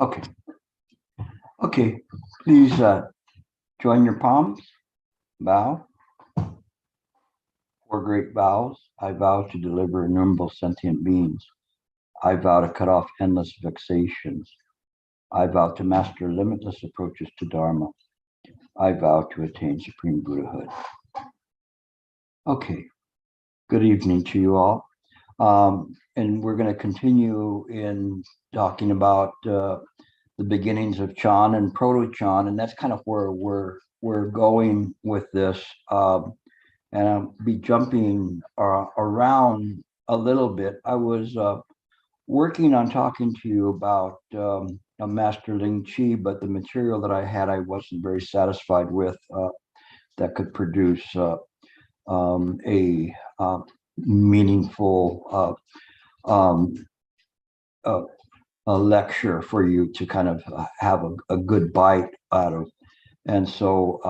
Okay. Okay. Please join your palms. Bow. Four great vows. I vow to deliver innumerable sentient beings. I vow to cut off endless vexations. I vow to master limitless approaches to Dharma. I vow to attain supreme Buddhahood. Okay. Good evening to you all. And we're going to continue in talking about the beginnings of Chan and Proto-Chan, and that's kind of where we're going with this. And I'll be jumping around a little bit. I was working on talking to you about Master Ling Chi, but the material that I had, I wasn't very satisfied with that could produce a meaningful um, a lecture for you to kind of have a good bite out of. And so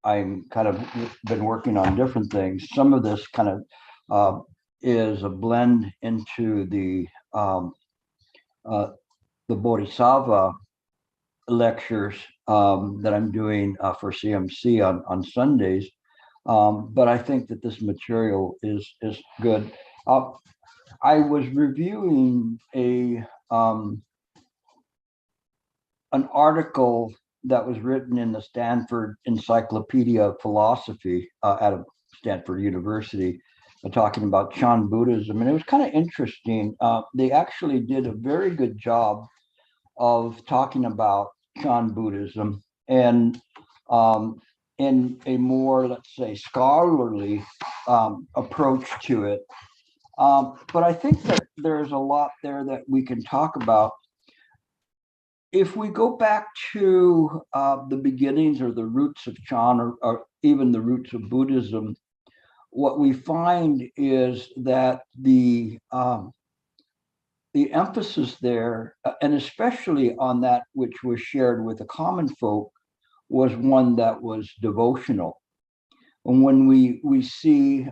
I'm kind of been working on different things. Some of this kind of is a blend into the Bodhisattva lectures that I'm doing for CMC on Sundays. But I think that this material is good. I was reviewing an article that was written in the Stanford Encyclopedia of Philosophy out of Stanford University, talking about Chan Buddhism, and it was kind of interesting. They actually did a very good job of talking about Chan Buddhism and in a more, let's say, scholarly approach to it. But I think that there's a lot there that we can talk about. If we go back to the beginnings or the roots of Chan, or even the roots of Buddhism, what we find is that the emphasis there, and especially on that which was shared with the common folk, was one that was devotional. And when we see,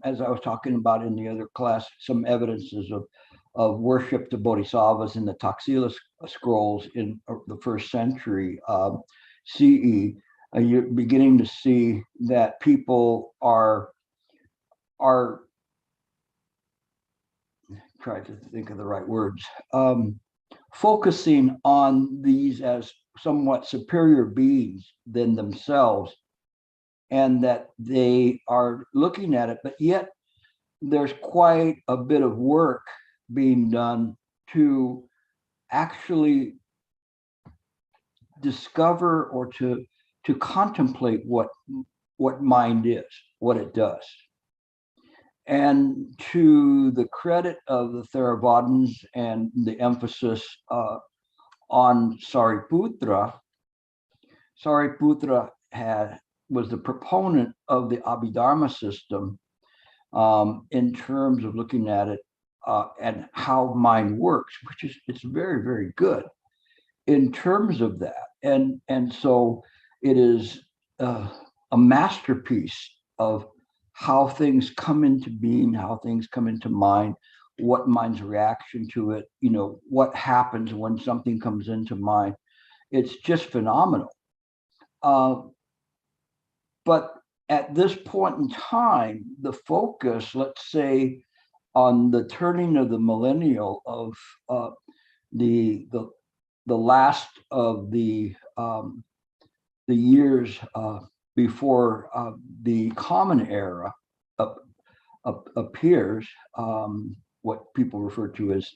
as I was talking about in the other class, some evidences of worship to bodhisattvas in the Taxila scrolls in the first century CE, you're beginning to see that people are trying to think of the right words, focusing on these as somewhat superior beings than themselves, and that they are looking at it, but yet there's quite a bit of work being done to actually discover or to contemplate what mind is, what it does. And to the credit of the Theravadins and the emphasis on Sariputra, Sariputra was the proponent of the Abhidharma system in terms of looking at it and how mind works, which is, it's very, very good in terms of that. And so it is a masterpiece of how things come into being, how things come into mind, what mind's reaction to it, what happens when something comes into mind. It's just phenomenal. But at this point in time, the focus, let's say, on the turning of the millennial of the last of the years before the common era appears, what people refer to as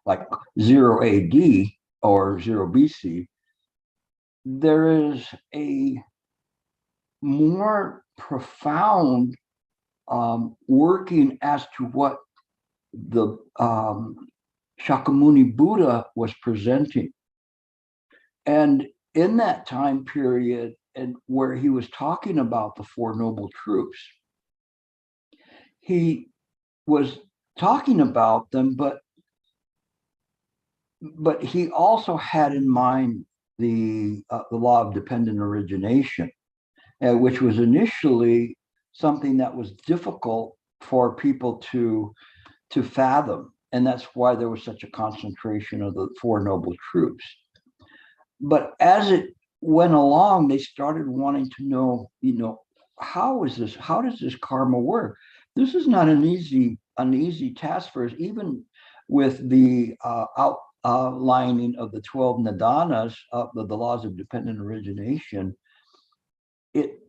like 0 AD or 0 BC, there is a more profound working as to what the Shakyamuni Buddha was presenting. And in that time period, and where he was talking about the Four Noble Truths, he was talking about them, but he also had in mind the law of dependent origination, which was initially something that was difficult for people to fathom. And that's why there was such a concentration of the Four Noble Truths. But as it went along, they started wanting to know, how is this? How does this karma work? This is not an easy task for us, even with the outlining of the 12 nadanas, the laws of dependent origination. It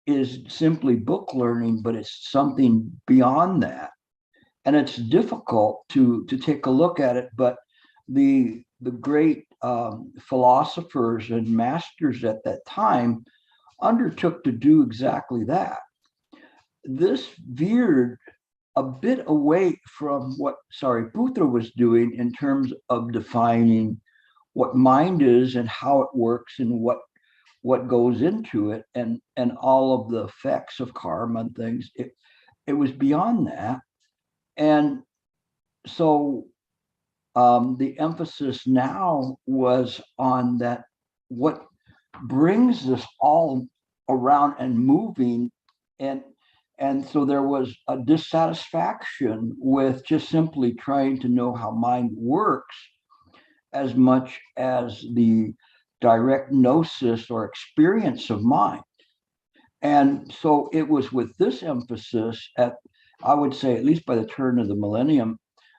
is simply book learning, but it's something beyond that. And it's difficult to take a look at it, but the great philosophers and masters at that time undertook to do exactly that. This veered a bit away from what Sariputta was doing in terms of defining what mind is and how it works and what goes into it and all of the effects of karma and things. It was beyond that. And so the emphasis now was on that what brings this all around and moving, and so there was a dissatisfaction with just simply trying to know how mind works as much as the direct gnosis or experience of mind. And so it was with this emphasis at, I would say, at least by the turn of the millennium,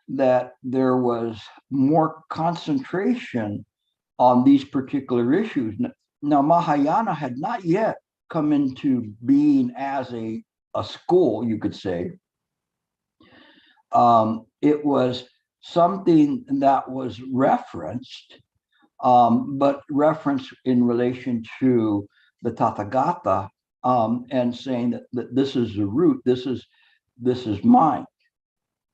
that there was more concentration on these particular issues. Now, Mahayana had not yet come into being as a school, you could say. It was something that was referenced, but referenced in relation to the Tathagata, and saying that this is the root, this is mine.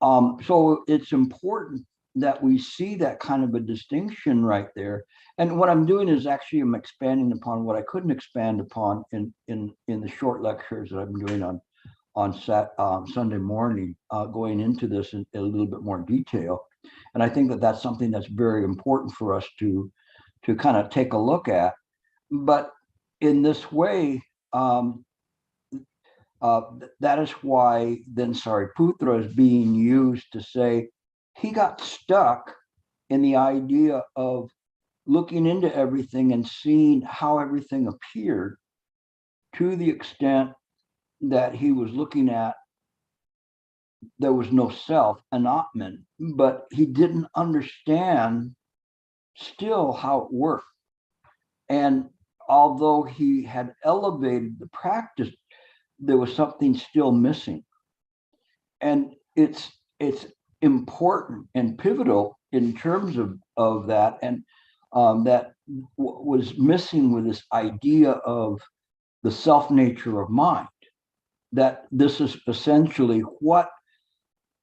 So it's important that we see that kind of a distinction right there. And what I'm doing is actually I'm expanding upon what I couldn't expand upon in the short lectures that I'm doing on Sunday morning, going into this in a little bit more detail. And I think that that's something that's very important for us to kind of take a look at. But in this way, that is why then Sariputta is being used to say he got stuck in the idea of looking into everything and seeing how everything appeared, to the extent that he was looking at there was no self, an Atman, but he didn't understand still how it worked. And although he had elevated the practice, there was something still missing. And it's important and pivotal in terms of that. And that was missing with this idea of the self nature of mind, that this is essentially what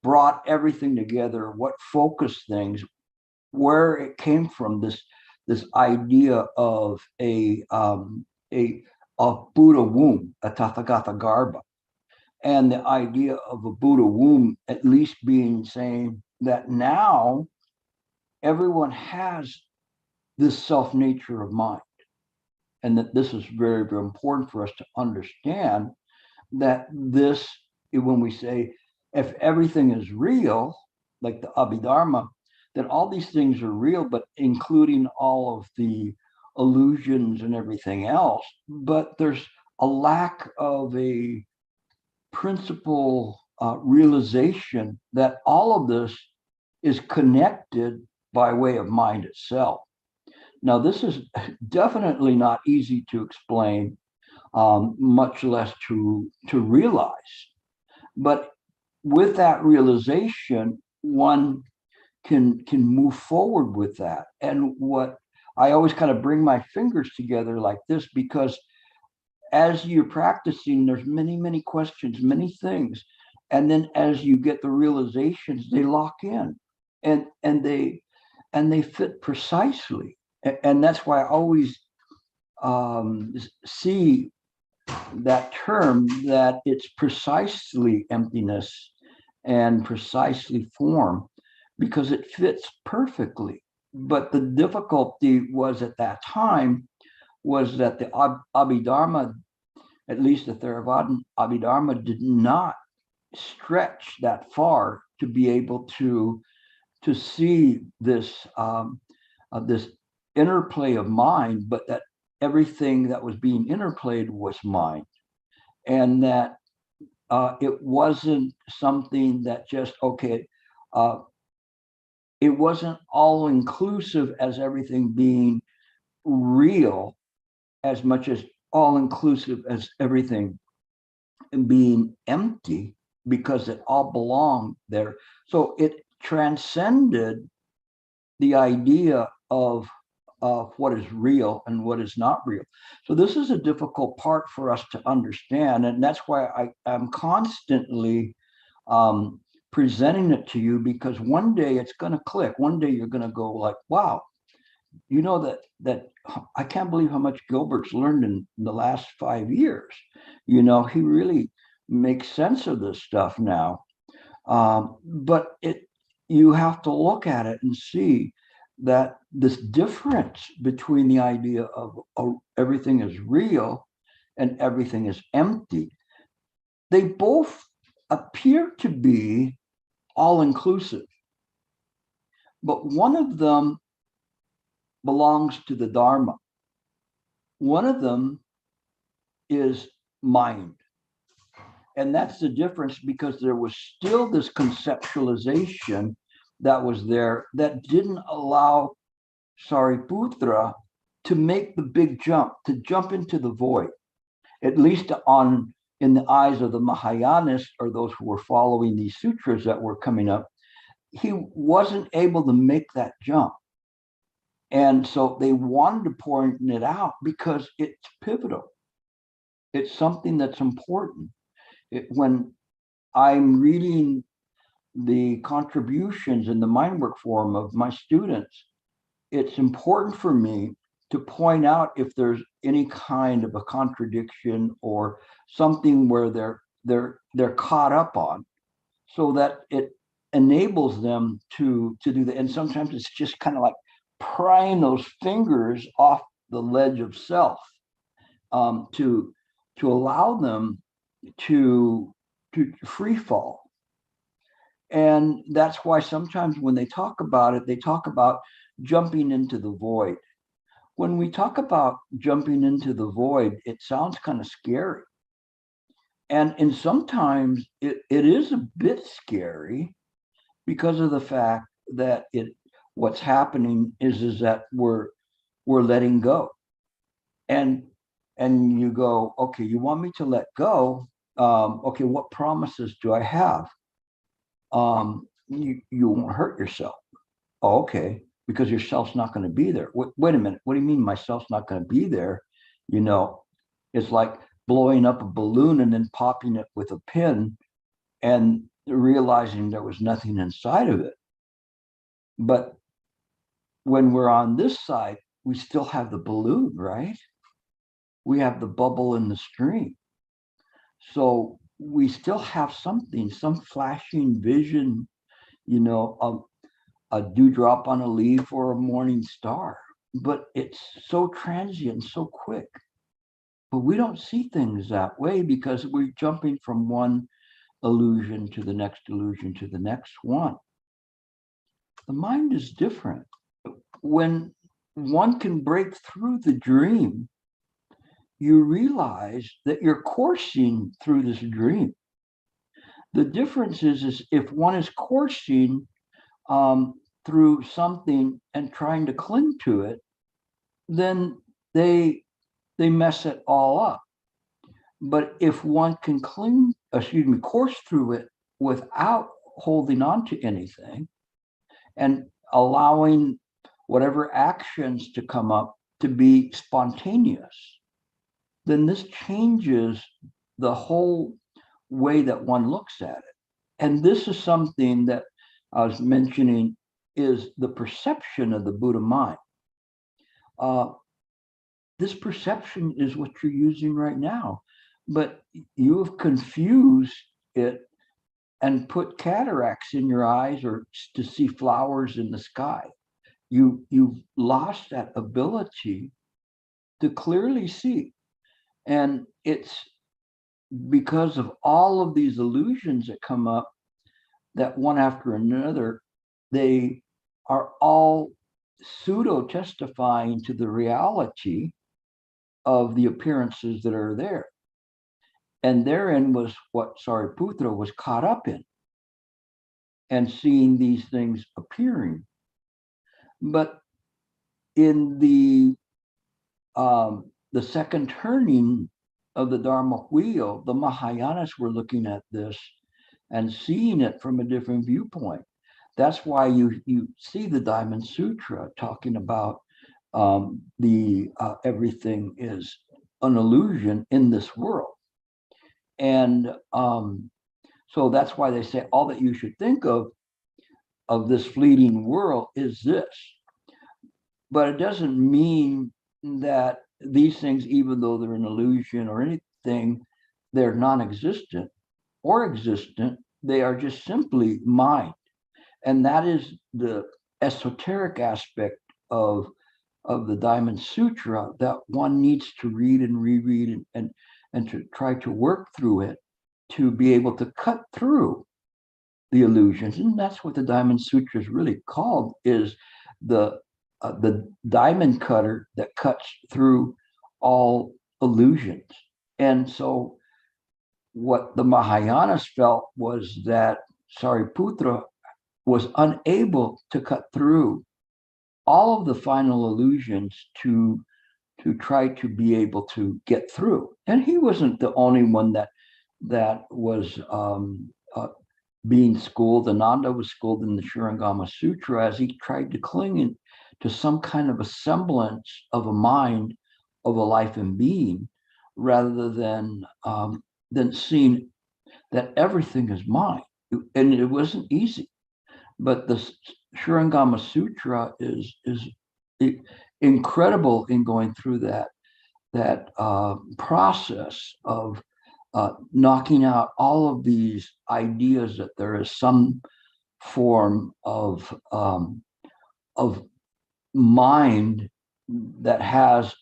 brought everything together, what focused things, where it came from, this idea of a Buddha womb, a Tathagata Garbha, and the idea of a Buddha womb at least being saying that now everyone has this self nature of mind, and that this is very, very important for us to understand that this, when we say if everything is real, like the Abhidharma, then all these things are real, but including all of the illusions and everything else. But there's a lack of a principal realization that all of this is connected by way of mind itself. Now, this is definitely not easy to explain, much less to realize. But with that realization, one can move forward with that. And what I always kind of bring my fingers together like this, because as you're practicing, there's many, many questions, many things. And then as you get the realizations, they lock in and they fit precisely. And that's why I always see that term, that it's precisely emptiness and precisely form, because it fits perfectly. But the difficulty was at that time was that the Abhidharma, at least the Theravadan Abhidharma, did not stretch that far to be able to see this this interplay of mind, but that everything that was being interplayed was mind, and that it wasn't something that just, okay, it wasn't all inclusive as everything being real as much as all inclusive as everything being empty, because it all belonged there. So it transcended the idea of what is real and what is not real. So this is a difficult part for us to understand, and that's why I'm constantly presenting it to you, because one day it's going to click. One day you're going to go like, wow, you know, that I can't believe how much Gilbert's learned in the last 5 years. You know, he really makes sense of this stuff now. But you have to look at it and see that this difference between the idea of everything is real and everything is empty, they both appear to be all inclusive, but one of them belongs to the Dharma. One of them is mind. And that's the difference, because there was still this conceptualization that was there that didn't allow Sariputra to make the big jump, to jump into the void, at least in the eyes of the Mahayanists, or those who were following these sutras that were coming up. He wasn't able to make that jump. And so they wanted to point it out because it's pivotal. It's something that's important. When I'm reading the contributions in the Mindwork Forum of my students, it's important for me to point out if there's any kind of a contradiction or something where they're caught up on, so that it enables them to do that. And sometimes it's just kind of like prying those fingers off the ledge of self, to allow them to free fall. And that's why sometimes when they talk about it, they talk about jumping into the void. When we talk about jumping into the void, it sounds kind of scary. And sometimes it is a bit scary, because of the fact that what's happening is that we're letting go. And you go, okay, you want me to let go? Okay, what promises do I have? You won't hurt yourself. Oh, okay, because yourself's not going to be there. Wait a minute, what do you mean my self's not going to be there? You know, it's like blowing up a balloon and then popping it with a pin and realizing there was nothing inside of it. But when we're on this side, we still have the balloon, right? We have the bubble in the stream. So we still have something, some flashing vision, you know, a dewdrop on a leaf or a morning star, but it's so transient, so quick. But we don't see things that way, because we're jumping from one illusion to the next illusion to the next one. The mind is different. When one can break through the dream, you realize that you're coursing through this dream. The difference is if one is coursing through something and trying to cling to it, then they mess it all up. But if one can course through it without holding on to anything and allowing whatever actions to come up to be spontaneous, then this changes the whole way that one looks at it. And this is something that I was mentioning, is the perception of the Buddha mind. This perception is what you're using right now, but you have confused it and put cataracts in your eyes, or to see flowers in the sky. You've lost that ability to clearly see. And it's because of all of these illusions that come up, that one after another, they are all pseudo testifying to the reality of the appearances that are there. And therein was what Sariputra was caught up in, and seeing these things appearing. But in the second turning of the Dharma wheel, the Mahayanas were looking at this and seeing it from a different viewpoint. That's why you see the Diamond Sutra talking about everything is an illusion in this world. And so that's why they say all that you should think of this fleeting world is this. But it doesn't mean that these things, even though they're an illusion or anything, they're non-existent or existent. They are just simply mind. And that is the esoteric aspect of the Diamond Sutra that one needs to read and reread and to try to work through it to be able to cut through the illusions. And that's what the Diamond Sutra is really called, is the diamond cutter that cuts through all illusions. And so what the Mahayanas felt was that Sariputra was unable to cut through all of the final illusions to try to be able to get through. And he wasn't the only one that was being schooled. Ananda was schooled in the Shurangama Sutra as he tried to cling to some kind of a semblance of a mind, of a life and being, rather than seeing that everything is mind. And it wasn't easy. But the Shurangama Sutra is incredible in going through that process of knocking out all of these ideas that there is some form of mind that has,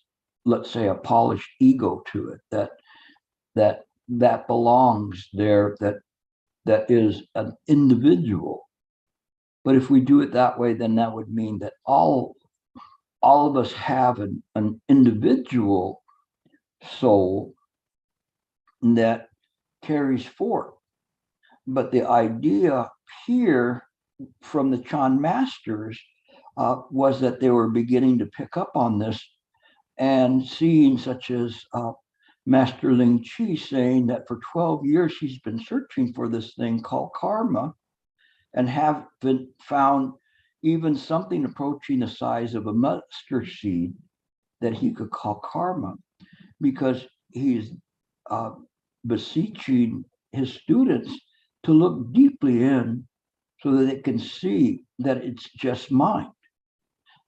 let's say, a polished ego to it, that belongs there, that is an individual. But if we do it that way, then that would mean that all of us have an individual soul that carries forth. But the idea here from the Chan masters was that they were beginning to pick up on this and seeing, such as Master Ling Chi saying that for 12 years she's been searching for this thing called karma, and have been found even something approaching the size of a mustard seed that he could call karma, because he's beseeching his students to look deeply in so that they can see that it's just mind.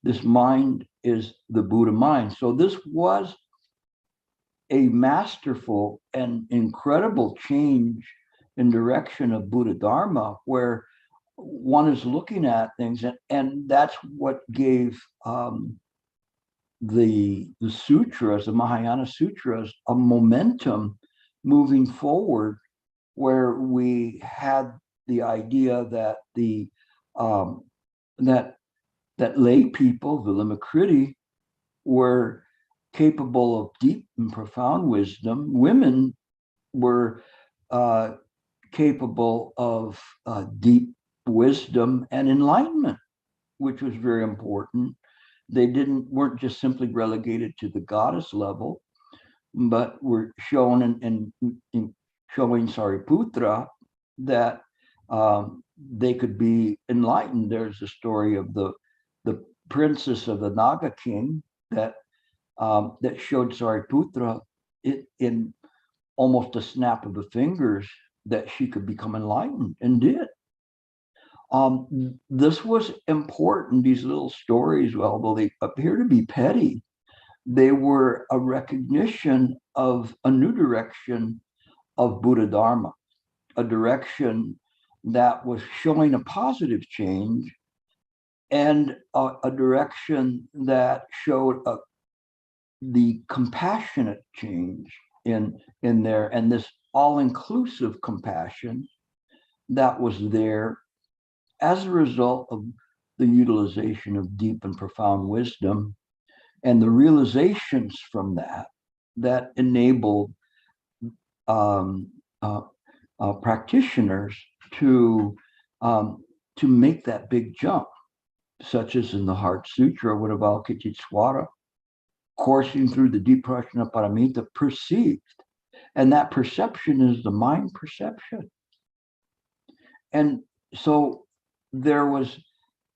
This mind is the Buddha mind. So this was a masterful and incredible change in direction of Buddha Dharma, where one is looking at things, and that's what gave the sutras, the Mahayana sutras, a momentum moving forward, where we had the idea that that lay people, the Lamakriti, were capable of deep and profound wisdom. Women were capable of deep wisdom and enlightenment, which was very important. They weren't just simply relegated to the goddess level, but were shown in showing Sariputra that they could be enlightened. There's a story of the princess of the Naga king that showed Sariputra in almost a snap of the fingers that she could become enlightened, and did. This was important. These little stories, although they appear to be petty, they were a recognition of a new direction of Buddha Dharma, a direction that was showing a positive change, and a direction that showed the compassionate change in there, and this all-inclusive compassion that was there as a result of the utilization of deep and profound wisdom and the realizations from that enable um, uh, practitioners to make that big jump, such as in the Heart Sutra with Avalokiteshvara, coursing through the deep prajnaparamita perceived. And that perception is the mind perception. And so there was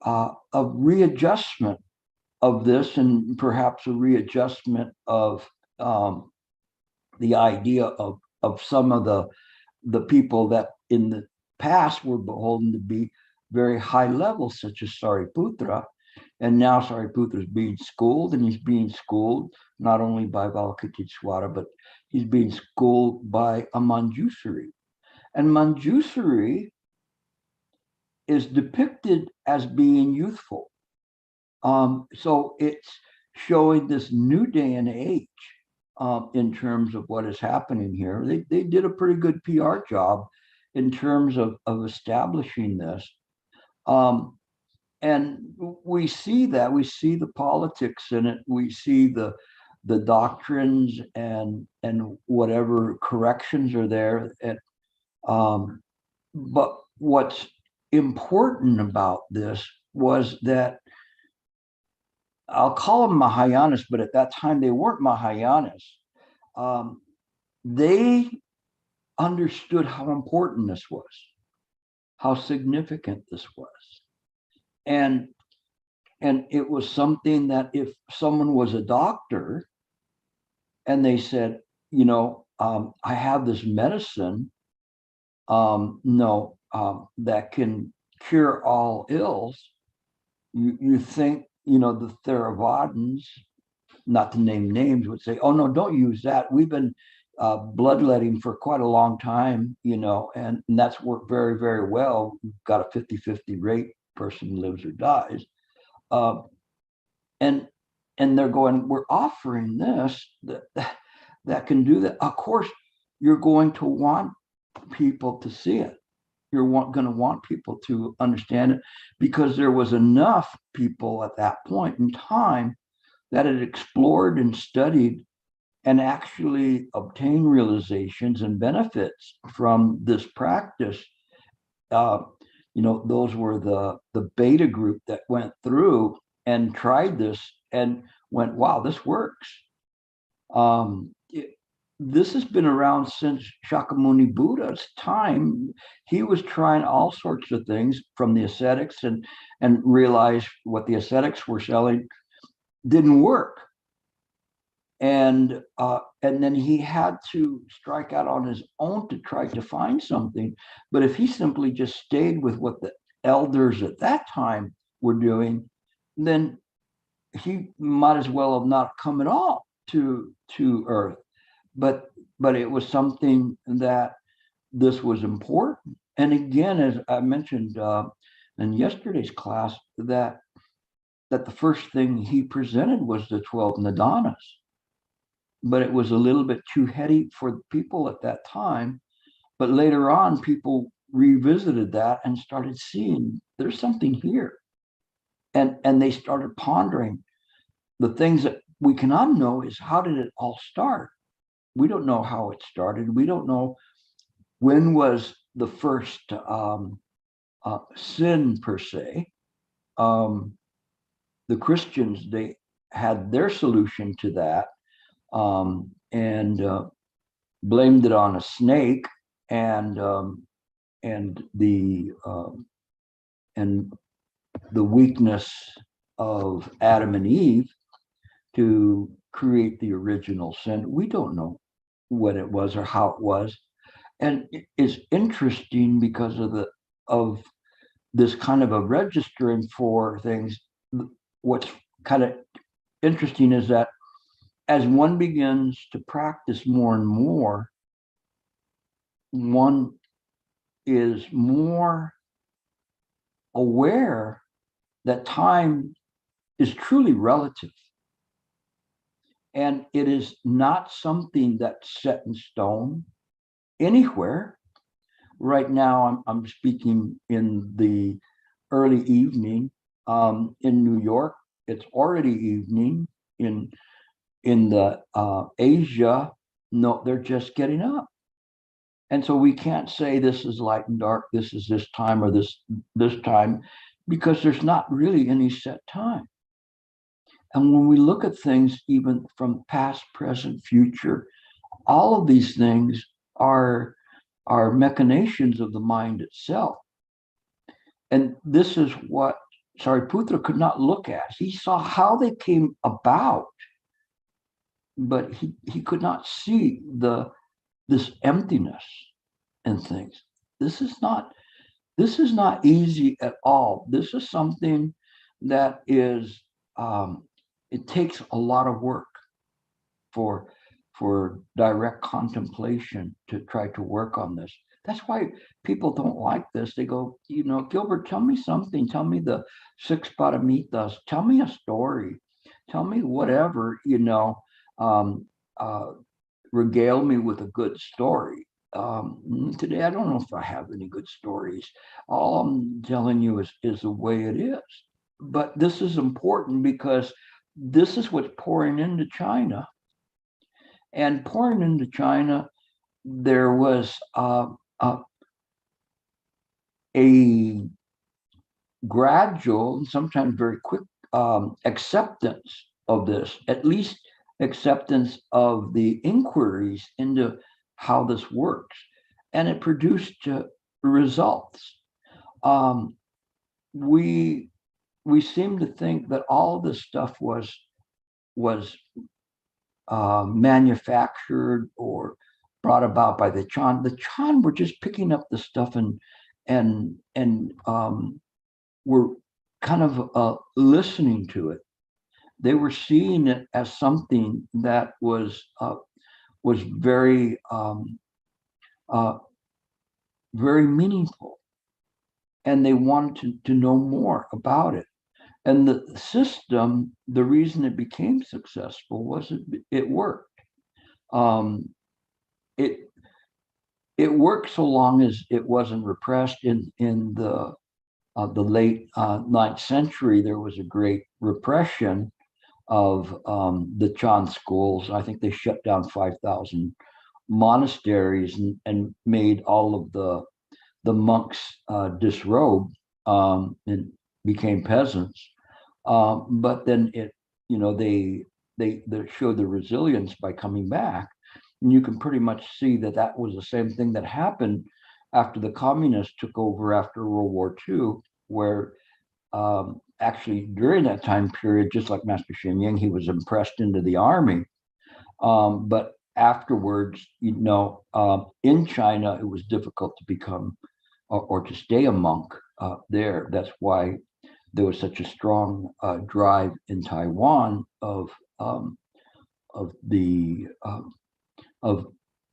a readjustment of this, and perhaps a readjustment of the idea of some of the people that in the past were beholden to be very high level, such as Sariputra. And now Sariputra is being schooled, and he's being schooled not only by Avalokiteshvara, but he's being schooled by a Manjusri. And Manjusri is depicted as being youthful. So it's showing this new day and age in terms of what is happening here. They did a pretty good PR job in terms of establishing this. And we see that, we see the politics in it, we see the doctrines and whatever corrections are there. But what's important about this was that, I'll call them Mahayanas, but at that time they weren't Mahayanas. They understood how important this was, how significant this was. And it was something that if someone was a doctor and they said, I have this medicine, that can cure all ills, you think, the Theravadins, not to name names, would say, oh, no, don't use that. We've been bloodletting for quite a long time, and that's worked very, very well. We've got a 50-50 rate, person lives or dies. And they're going, we're offering this that can do that. Of course, you're going to want people to see it. You're going to want people to understand it, because there was enough people at that point in time that had explored and studied and actually obtained realizations and benefits from this practice. Those were the beta group that went through and tried this and went, wow, this works. This has been around since Shakyamuni Buddha's time. He was trying all sorts of things from the ascetics and realized what the ascetics were selling didn't work. And then he had to strike out on his own to try to find something. But if he simply just stayed with what the elders at that time were doing, then he might as well have not come at all to Earth. But it was something that this was important. And again, as I mentioned in yesterday's class, that the first thing he presented was the 12 Nidanas. But it was a little bit too heady for people at that time. But later on, people revisited that and started seeing there's something here. And they started pondering the things that we cannot know is, how did it all start? We don't know how it started. We don't know when was the first sin per se. The Christians, they had their solution to that, and blamed it on a snake and the weakness of Adam and Eve to create the original sin. We don't know what it was or how it was. And it's interesting because of this kind of a registering for things. What's kind of interesting is that as one begins to practice more and more, one is more aware that time is truly relative. And it is not something that's set in stone anywhere. Right now, I'm speaking in the early evening In New York, it's already evening. In the Asia, no, they're just getting up. And so we can't say this is light and dark, this is this time or this time, because there's not really any set time. And when we look at things, even from past, present, future, all of these things are machinations of the mind itself. And this is what Sariputra could not look at. He saw how they came about, but he could not see this emptiness in things. This is not easy at all. This is something that is it takes a lot of work for direct contemplation to try to work on this. That's why people don't like this. They go, Gilbert, tell me something. Tell me the six paramitas. Tell me a story. Tell me whatever, regale me with a good story. Today, I don't know if I have any good stories. All I'm telling you is the way it is. But this is important because this is what's pouring into China. And pouring into China, there was a gradual and sometimes very quick acceptance of this, at least acceptance of the inquiries into how this works. And it produced results. We seem to think that all of this stuff was manufactured or brought about by the Chan. The Chan were just picking up the stuff and were kind of listening to it. They were seeing it as something that was very very meaningful, and they wanted to know more about it. And the system, the reason it became successful was it worked. It worked so long as it wasn't repressed. In the late 9th century, there was a great repression of the Chan schools. I think they shut down 5,000 monasteries and made all of the monks disrobe and became peasants. But then they showed the resilience by coming back. And you can pretty much see that was the same thing that happened after the communists took over after World War II, where actually during that time period, just like Master Sheng, he was impressed into the army. But afterwards, in China, it was difficult to become or to stay a monk there. That's why there was such a strong drive in Taiwan of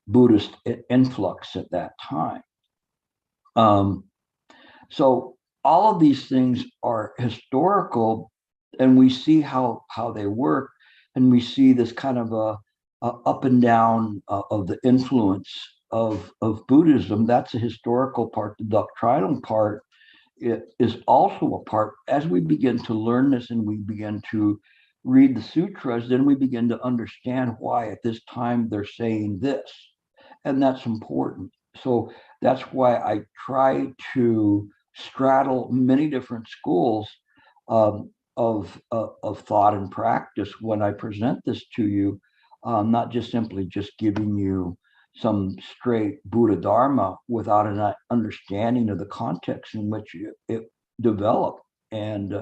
Buddhist influx at that time. So all of these things are historical, and we see how they work, and we see this kind of a up and down of the influence of Buddhism. That's a historical part. The doctrinal part is also a part. As we begin to learn this and we begin to read the sutras, then we begin to understand why at this time they're saying this, and that's important. So that's why I try to straddle many different schools of thought and practice when I present this to you, not just simply just giving you some straight Buddha Dharma without an understanding of the context in which it developed and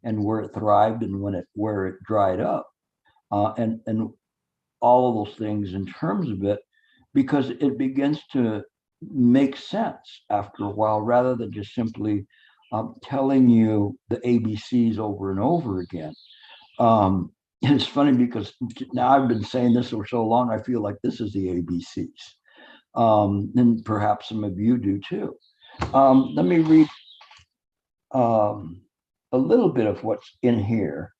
where it thrived and where it dried up, and all of those things in terms of it, because it begins to make sense after a while, rather than just simply telling you the ABCs over and over again. It's funny because now I've been saying this for so long, I feel like this is the ABCs. And perhaps some of you do too. Let me read a little bit of what's in here.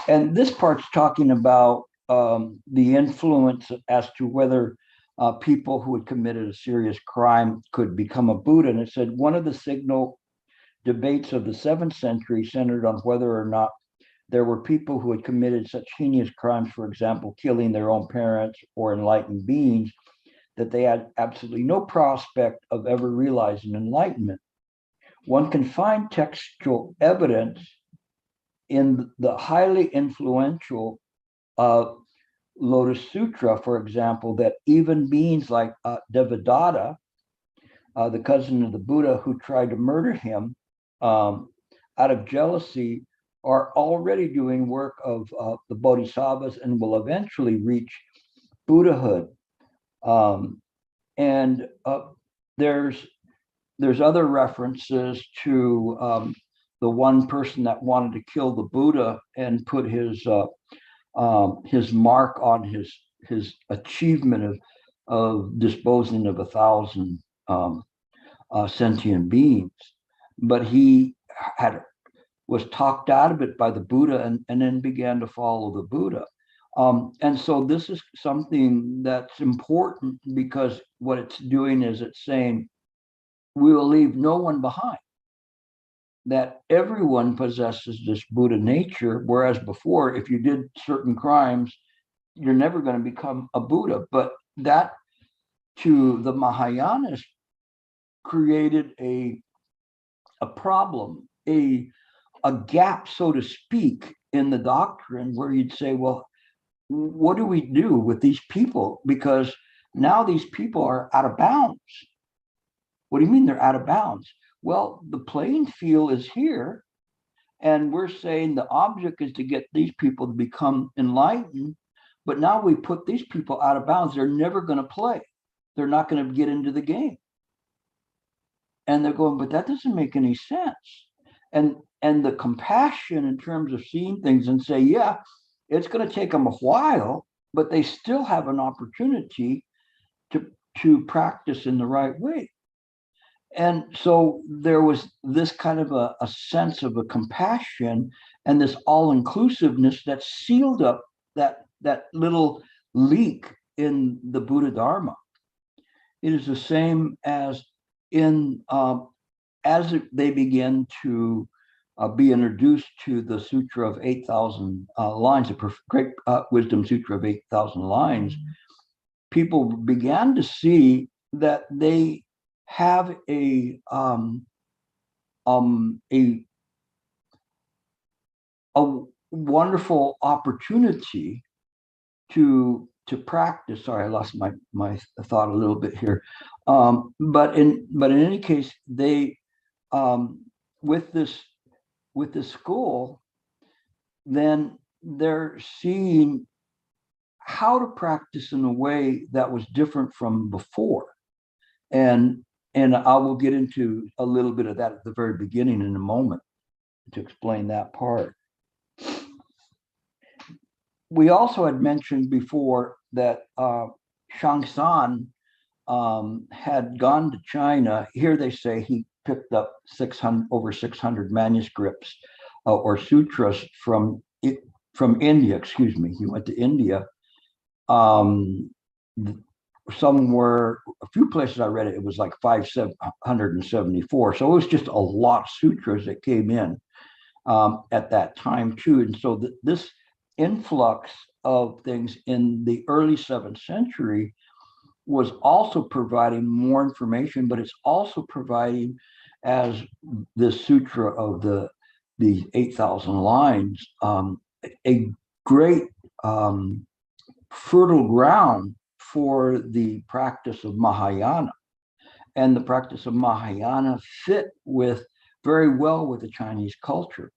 And this part's talking about the influence as to whether people who had committed a serious crime could become a Buddha. And it said one of the signal debates of the 7th century centered on whether or not there were people who had committed such heinous crimes, for example, killing their own parents or enlightened beings, that they had absolutely no prospect of ever realizing enlightenment. One can find textual evidence in the highly influential Lotus Sutra, for example, that even beings like Devadatta, the cousin of the Buddha who tried to murder him out of jealousy, are already doing work of the bodhisattvas and will eventually reach Buddhahood. And there's other references to the one person that wanted to kill the Buddha and put his mark on his achievement of disposing of 1,000 sentient beings, but he was talked out of it by the Buddha and then began to follow the Buddha. And so this is something that's important, because what it's doing is it's saying we will leave no one behind, that everyone possesses this Buddha nature, whereas before, if you did certain crimes, you're never going to become a Buddha. But that, to the Mahayanas, created a problem, a gap, so to speak, in the doctrine, where you'd say, well, what do we do with these people? Because now these people are out of bounds. What do you mean they're out of bounds? Well, the playing field is here, and we're saying the object is to get these people to become enlightened, but now we put these people out of bounds. They're never going to play. They're not going to get into the game. And they're going, but that doesn't make any sense. And the compassion in terms of seeing things and say, yeah, it's going to take them a while, but they still have an opportunity to practice in the right way. And so there was this kind of a sense of a compassion and this all-inclusiveness that sealed up that little leak in the Buddha Dharma. It is the same as as they begin to be introduced to the Sutra of 8,000 lines, the Great Wisdom Sutra of 8,000 lines. People began to see that they have a wonderful opportunity to practice. Sorry, I lost my thought a little bit here. But in any case, they with this school, then they're seeing how to practice in a way that was different from before. And I will get into a little bit of that at the very beginning in a moment to explain that part. We also had mentioned before that Sheng had gone to China. Here they say he picked up over 600 manuscripts or sutras from India. Excuse me. He went to India. Somewhere, a few places I read it, it was like 574. So it was just a lot of sutras that came in at that time too. And so this influx of things in the early 7th century was also providing more information, but it's also providing, as the Sutra of the 8,000 lines, a great fertile ground for the practice of Mahayana. And the practice of Mahayana fit very well with the Chinese culture.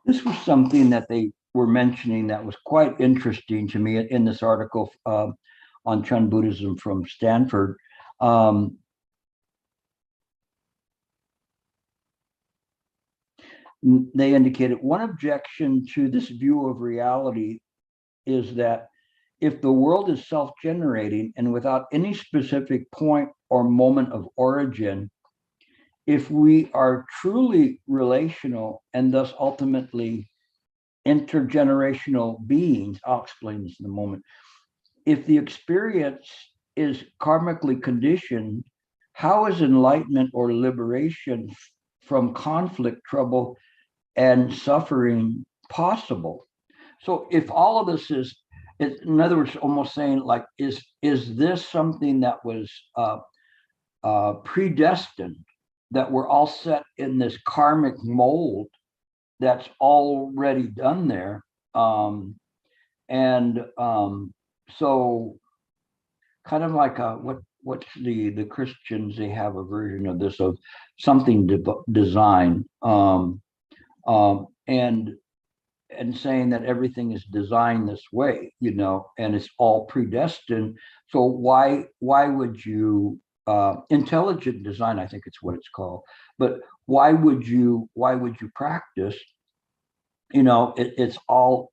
This was something that they were mentioning that was quite interesting to me in this article on Chan Buddhism from Stanford. They indicated one objection to this view of reality is that if the world is self-generating and without any specific point or moment of origin, if we are truly relational and thus ultimately intergenerational beings, I'll explain this in a moment, if the experience is karmically conditioned, how is enlightenment or liberation from conflict, trouble, and suffering possible? So if all of this is, in other words, almost saying like, is this something that was predestined, that we're all set in this karmic mold that's already done there? So kind of like what's the Christians, they have a version of this, of something design, and saying that everything is designed this way, and it's all predestined. So why would you intelligent design, I think it's what it's called, but why would you practice? It's all,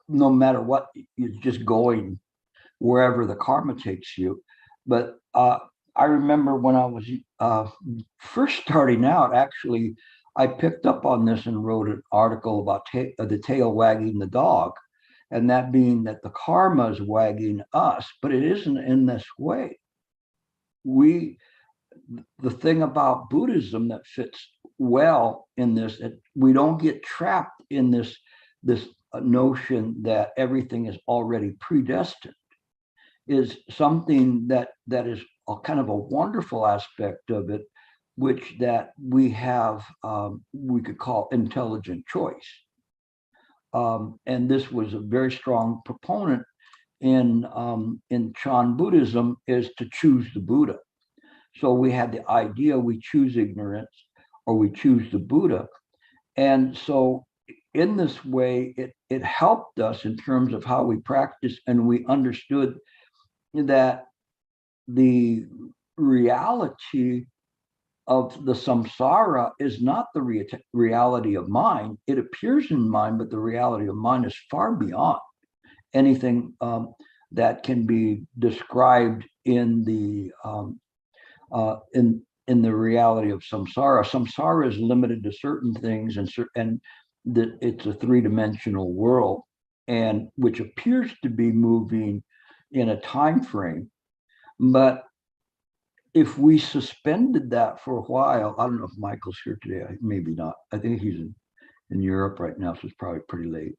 no matter what, you're just going wherever the karma takes you. But I remember when I was first starting out, actually, I picked up on this and wrote an article about the tail wagging the dog, and that being that the karma is wagging us, but it isn't in this way. The thing about Buddhism that fits well in this, that we don't get trapped in this notion that everything is already predestined, is something that is a kind of a wonderful aspect of it, which that we have, we could call intelligent choice. And this was a very strong proponent in Chan Buddhism, is to choose the Buddha. So we had the idea we choose ignorance or we choose the Buddha. And so in this way, it helped us in terms of how we practice, and we understood that the reality of the samsara is not the reality of mind. It appears in mind, but the reality of mind is far beyond anything that can be described in the in the reality of samsara. Samsara is limited to certain things, and that it's a three-dimensional world, and which appears to be moving in a time frame. But if we suspended that for a while, I don't know if Michael's here today, maybe not. I think he's in Europe right now, so it's probably pretty late.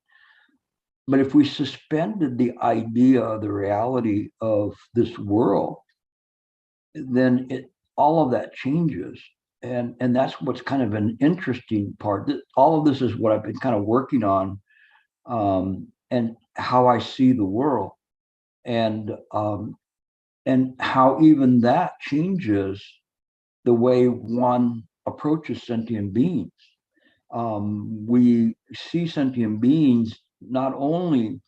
But if we suspended the idea of the reality of this world, then all of that changes. And that's what's kind of an interesting part. All of this is what I've been kind of working on, and how I see the world, and how even that changes the way one approaches sentient beings. We see sentient beings not only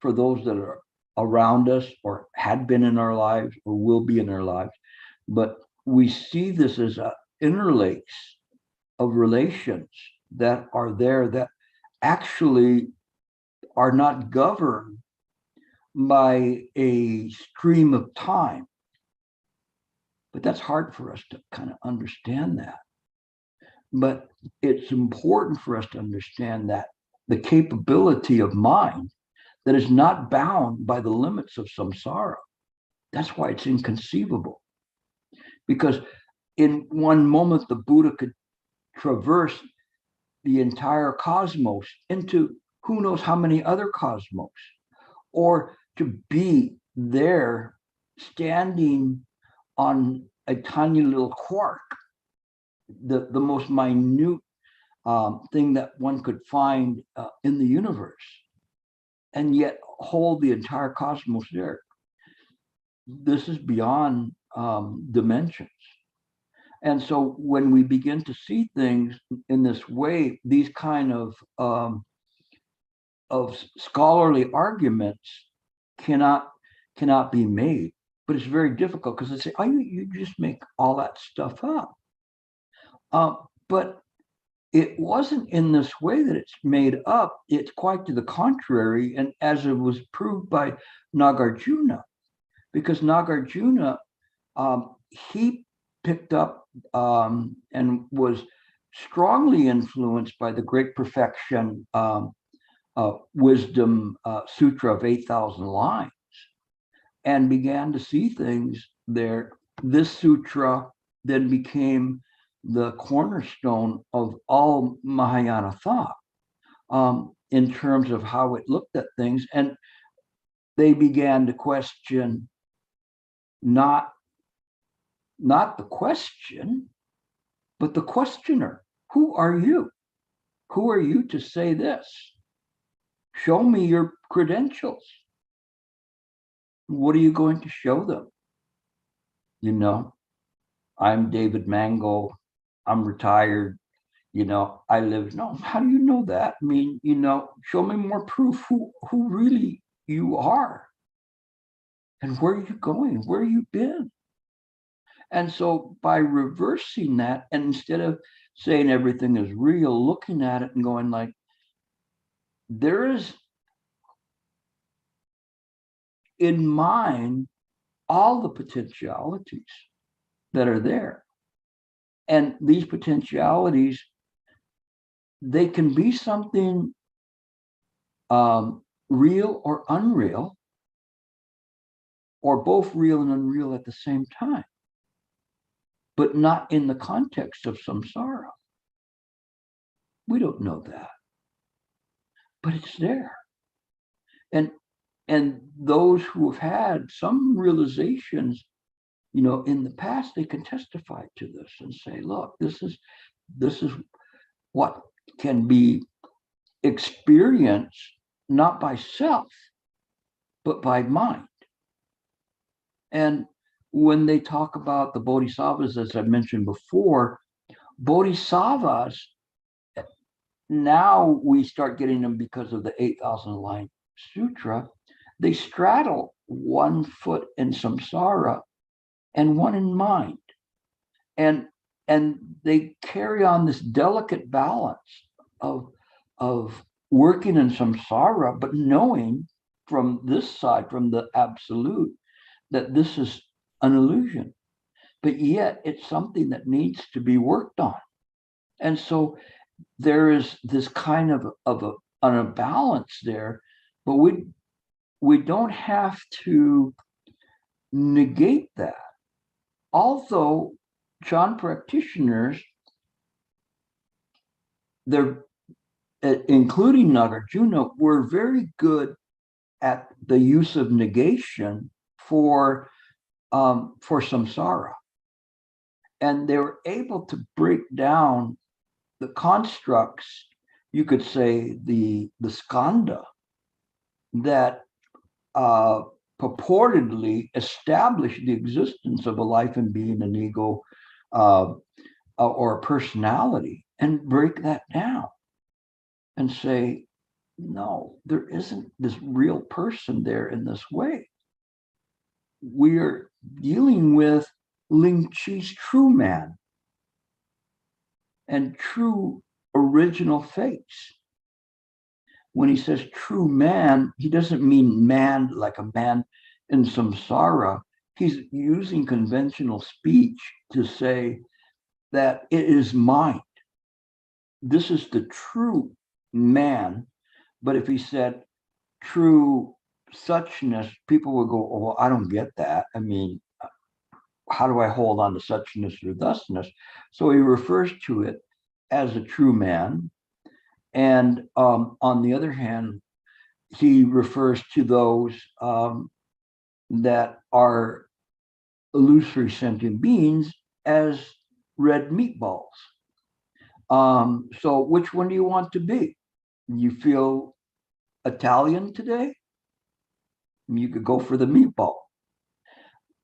for those that are around us or had been in our lives or will be in our lives, but we see this as an interlace of relations that are there, that actually are not governed by a stream of time. But that's hard for us to kind of understand that. But it's important for us to understand that the capability of mind that is not bound by the limits of samsara. That's why it's inconceivable. Because in one moment, the Buddha could traverse the entire cosmos into who knows how many other cosmos, or to be there standing on a tiny little quark, the most minute thing that one could find in the universe, and yet hold the entire cosmos there. This is beyond dimensions. And so when we begin to see things in this way, these kind of of scholarly arguments cannot be made. But it's very difficult because they say, "Oh, you just make all that stuff up." But it wasn't in this way that it's made up. It's quite to the contrary, and as it was proved by Nagarjuna, because Nagarjuna, he picked up and was strongly influenced by the Great Perfection Wisdom Sutra of 8,000 lines, and began to see things there. This sutra then became the cornerstone of all Mahayana thought in terms of how it looked at things. And they began to question not the question, but the questioner. Who are you? Who are you to say this? Show me your credentials. What are you going to show them? You know, I'm David Mango. I'm retired. You know, I live. No, how do you know that? I mean, you know, show me more proof who really you are. And where are you going? Where have you been? And so by reversing that, and instead of saying everything is real, looking at it and going like, there is in mind all the potentialities that are there. And these potentialities, they can be something real or unreal, or both real and unreal at the same time, but not in the context of samsara. We don't know that, but it's there. And those who have had some realizations, you know, in the past, they can testify to this and say, look, this is what can be experienced not by self, but by mind. And when they talk about the bodhisattvas, as I mentioned before, bodhisattvas, now we start getting them because of the 8,000 line sutra. They straddle one foot in samsara and one in mind. And they carry on this delicate balance of working in samsara, but knowing from this side, from the absolute, that this is an illusion. But yet it's something that needs to be worked on. And so there is this kind of a balance there, but we don't have to negate that. Although Chan practitioners, they're including Nagarjuna, were very good at the use of negation for samsara, and they were able to break down the constructs, you could say the skandha, that purportedly establish the existence of a life and being, an ego, or a personality, and break that down and say, no, there isn't this real person there in this way. We are dealing with Ling Chi's true man and true original face. When he says true man, he doesn't mean man like a man in samsara. He's using conventional speech to say that it is mind. This is the true man. But if he said true suchness, people would go, oh, well, I don't get that. I mean, how do I hold on to suchness or thusness? So he refers to it as a true man. And on the other hand, he refers to those that are illusory sentient beings as red meatballs. So which one do you want to be? You feel Italian today? You could go for the meatball.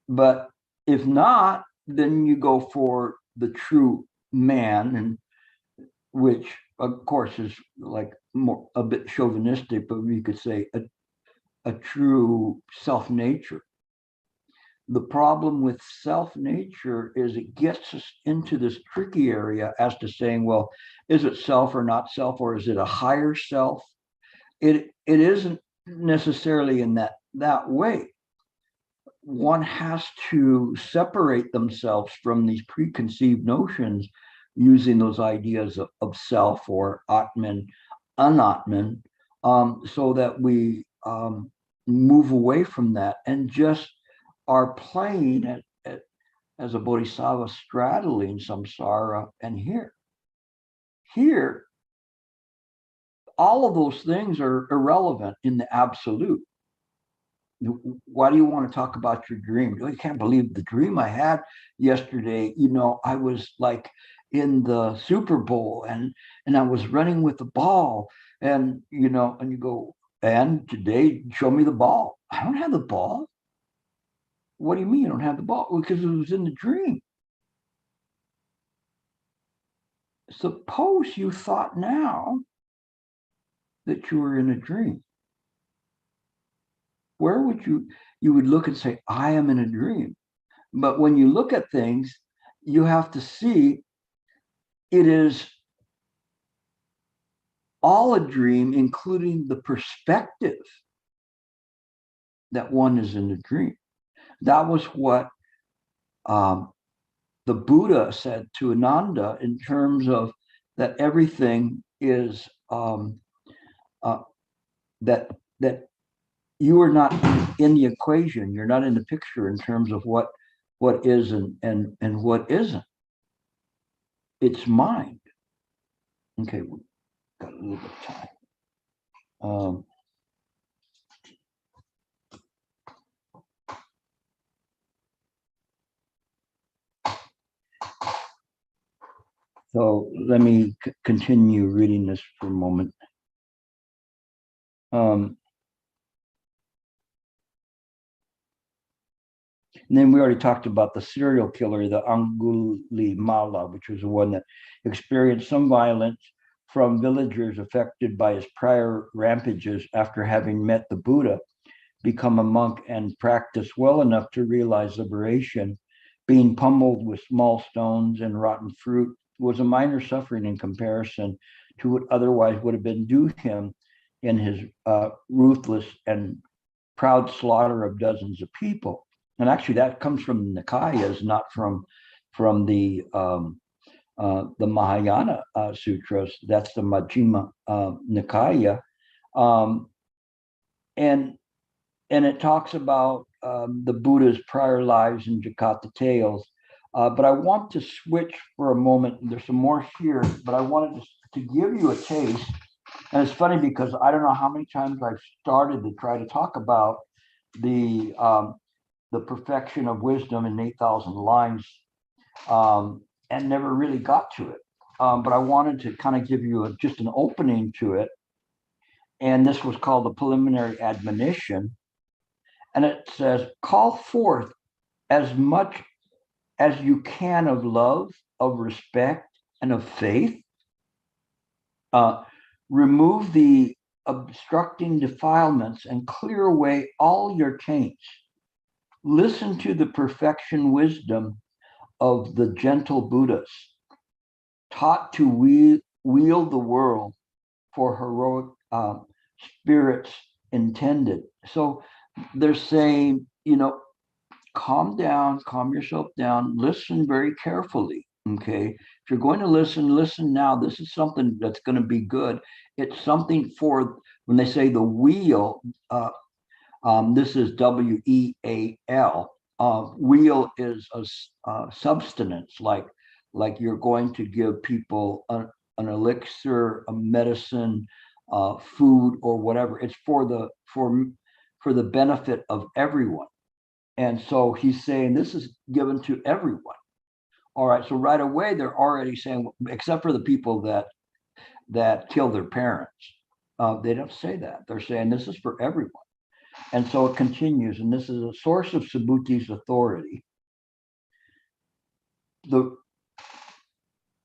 But if not, then you go for the true man, and which of course, is like more a bit chauvinistic, but we could say a true self nature. The problem with self nature is it gets us into this tricky area as to saying, well, is it self or not self, or is it a higher self? It isn't necessarily in that way. One has to separate themselves from these preconceived notions using those ideas of self or Atman, Anatman, so that we move away from that and just are playing as a bodhisattva straddling samsara. And here, all of those things are irrelevant in the absolute. Why do you want to talk about your dream? I can't believe the dream I had yesterday. I was like in the Super Bowl and I was running with the ball, and you go, and today show me the ball. I don't have the ball. What do you mean you don't have the ball? Well, because it was in the dream. Suppose you thought now that you were in a dream. Where would you would look and say, I am in a dream. But when you look at things, you have to see it is all a dream, including the perspective that one is in a dream. That was what the Buddha said to Ananda in terms of that everything is that you are not in the equation. You're not in the picture in terms of what is and what isn't. It's mind. Okay, we've got a little bit of time. So let me continue reading this for a moment. And then we already talked about the serial killer, the Angulimala, which was the one that experienced some violence from villagers affected by his prior rampages after having met the Buddha, become a monk, and practice well enough to realize liberation. Being pummeled with small stones and rotten fruit was a minor suffering in comparison to what otherwise would have been due him in his ruthless and proud slaughter of dozens of people. And actually, that comes from the Nikayas, not from the Mahayana sutras. That's the Majjhima Nikaya, and it talks about the Buddha's prior lives and Jataka tales. But I want to switch for a moment. There's some more here, but I wanted to give you a taste. And it's funny because I don't know how many times I've started to try to talk about the perfection of wisdom in 8,000 lines, and never really got to it. But I wanted to kind of give you just an opening to it. And this was called the preliminary admonition. And it says, call forth as much as you can of love, of respect, and of faith. Remove the obstructing defilements and clear away all your taints. Listen to the perfection wisdom of the gentle Buddhas, taught to wield the world for heroic spirits intended. So they're saying, calm down, calm yourself down, listen very carefully. Okay, if you're going to listen now. This is something that's going to be good. It's something for when they say the wheel. This is WEAL. Wheel is a substance, like you're going to give people an elixir, a medicine, food, or whatever. It's for the benefit of everyone. And so he's saying this is given to everyone. All right. So right away they're already saying, except for the people that kill their parents, they don't say that. They're saying this is for everyone. And so it continues, and this is a source of Subhuti's authority.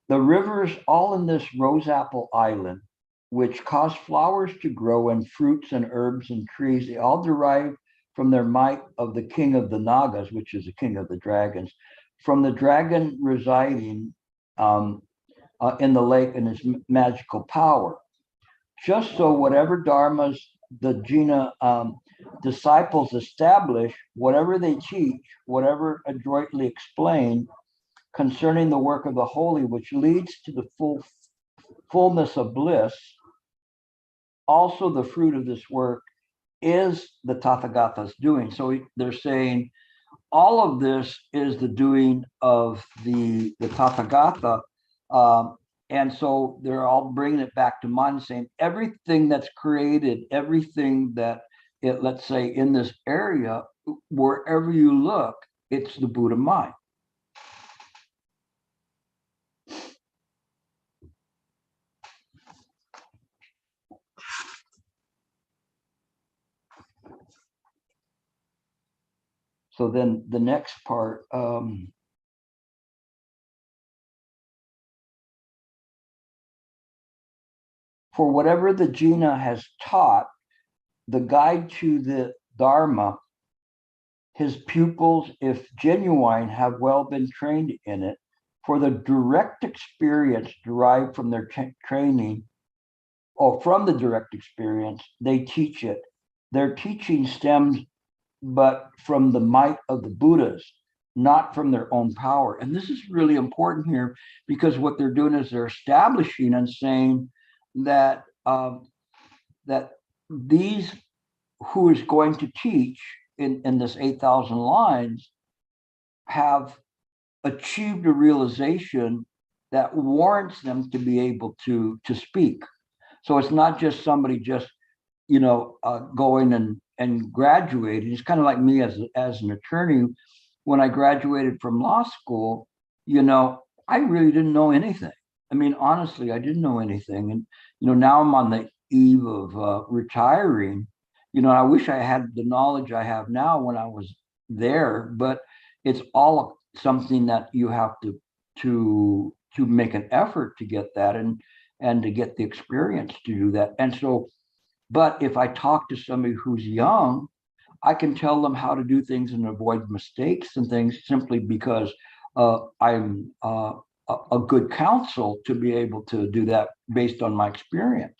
The rivers all in this rose apple island, which cause flowers to grow and fruits and herbs and trees, they all derive from their might of the king of the Nagas, which is the king of the dragons, from the dragon residing in the lake and his magical power. Just so, whatever dharmas the Jina disciples establish, whatever they teach, whatever adroitly explain concerning the work of the holy, which leads to the fullness of bliss, also the fruit of this work is the Tathagata's doing. So they're saying all of this is the doing of the Tathagata. And so they're all bringing it back to mind, saying everything that's created, everything that let's say in this area, wherever you look, it's the Buddha mind. So then the next part, for whatever the Jina has taught, the guide to the Dharma, his pupils, if genuine, have well been trained in it, for the direct experience derived from their training, or from the direct experience, they teach it. Their teaching stems but from the might of the Buddhas, not from their own power. And this is really important here, because what they're doing is they're establishing and saying that that these who is going to teach in this 8,000 lines have achieved a realization that warrants them to be able to speak. So it's not just somebody just going and graduating. It's kind of like me as an attorney. When I graduated from law school, I really didn't know anything. I mean, honestly, I didn't know anything. And now I'm on the eve of retiring. I wish I had the knowledge I have now when I was there, but it's all something that you have to make an effort to get that and to get the experience to do that. And so, but if I talk to somebody who's young, I can tell them how to do things and avoid mistakes and things, simply because I'm a good counsel to be able to do that based on my experience.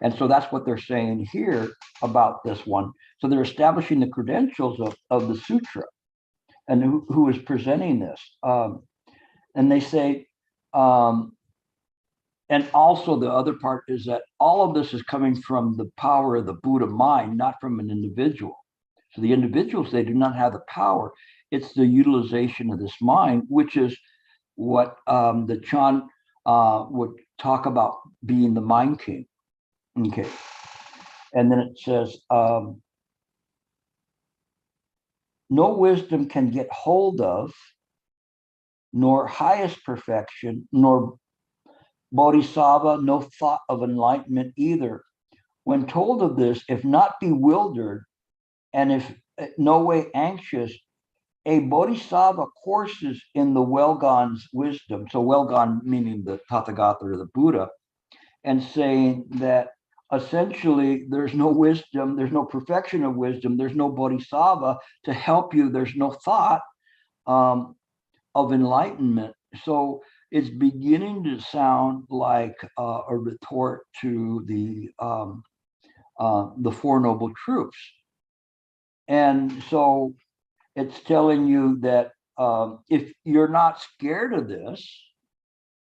And so that's what they're saying here about this one. So they're establishing the credentials of the sutra and who is presenting this. And they say, and also the other part is that all of this is coming from the power of the Buddha mind, not from an individual. So the individuals, they do not have the power. It's the utilization of this mind, which is what the Chan would talk about being the mind king. Okay. And then it says, no wisdom can get hold of, nor highest perfection, nor bodhisattva, no thought of enlightenment either. When told of this, if not bewildered, and if no way anxious, a bodhisattva courses in the well-gone's wisdom. So well-gone meaning the Tathagata or the Buddha, and saying that essentially there's no wisdom, there's no perfection of wisdom, there's no bodhisattva to help you, there's no thought of enlightenment. So it's beginning to sound like a retort to the Four Noble Truths. And so it's telling you that if you're not scared of this,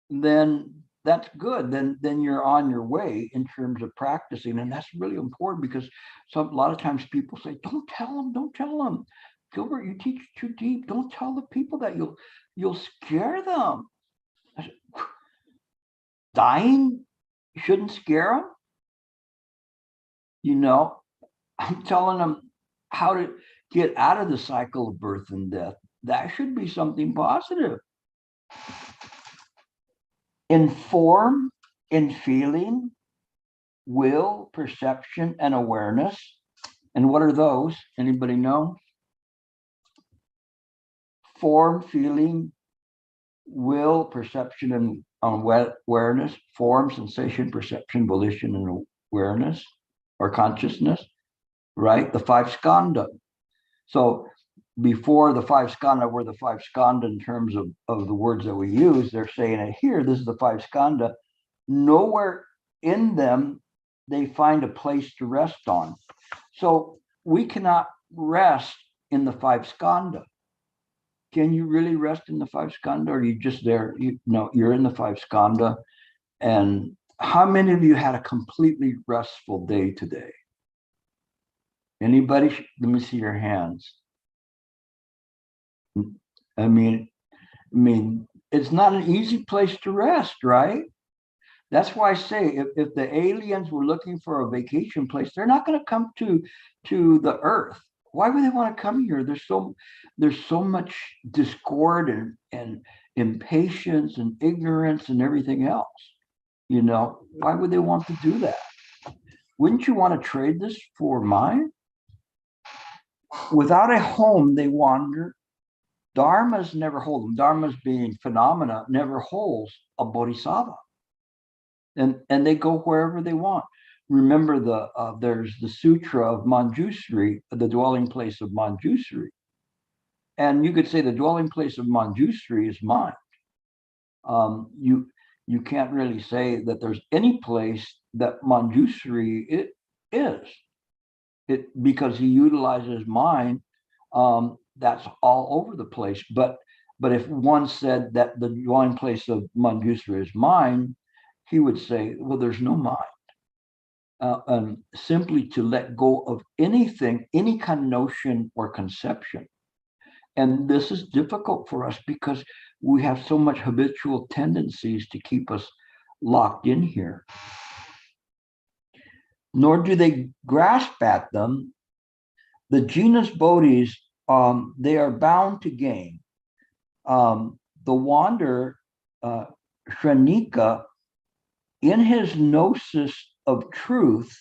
then that's good. Then you're on your way in terms of practicing. And that's really important, because a lot of times people say, don't tell them. Gilbert, you teach too deep. Don't tell the people that you'll scare them. Dying shouldn't scare them. I'm telling them how to get out of the cycle of birth and death. That should be something positive. In form, in feeling, will, perception, and awareness. And what are those? Anybody know? Form, feeling, will, perception, on awareness, form, sensation, perception, volition, and awareness or consciousness, right? The five skandha. So before the five skandha were the five skandha in terms of the words that we use, they're saying it here, this is the five skandha. Nowhere in them they find a place to rest on. So we cannot rest in the five skandha. Can you really rest in the five skandha, or are you just there? You're in the five skandha. And how many of you had a completely restful day today? Anybody? Let me see your hands. I mean, it's not an easy place to rest, right? That's why I say if the aliens were looking for a vacation place, they're not going to come to the Earth. Why would they want to come here? There's so much discord and impatience and ignorance and everything else. Why would they want to do that? Wouldn't you want to trade this for mine? Without a home, they wander. Dharmas never hold them. Dharmas being phenomena never holds a bodhisattva. And they go wherever they want. Remember, there's the Sutra of Manjusri, the dwelling place of Manjusri. And you could say the dwelling place of Manjusri is mind. You can't really say that there's any place that Manjusri is. Because he utilizes mind, that's all over the place. But if one said that the dwelling place of Manjusri is mind, he would say, well, there's no mind. And simply to let go of anything, any kind of notion or conception. And this is difficult for us because we have so much habitual tendencies to keep us locked in here. Nor do they grasp at them. The genus bodhis, they are bound to gain. The wanderer, Shrenika, in his gnosis of truth.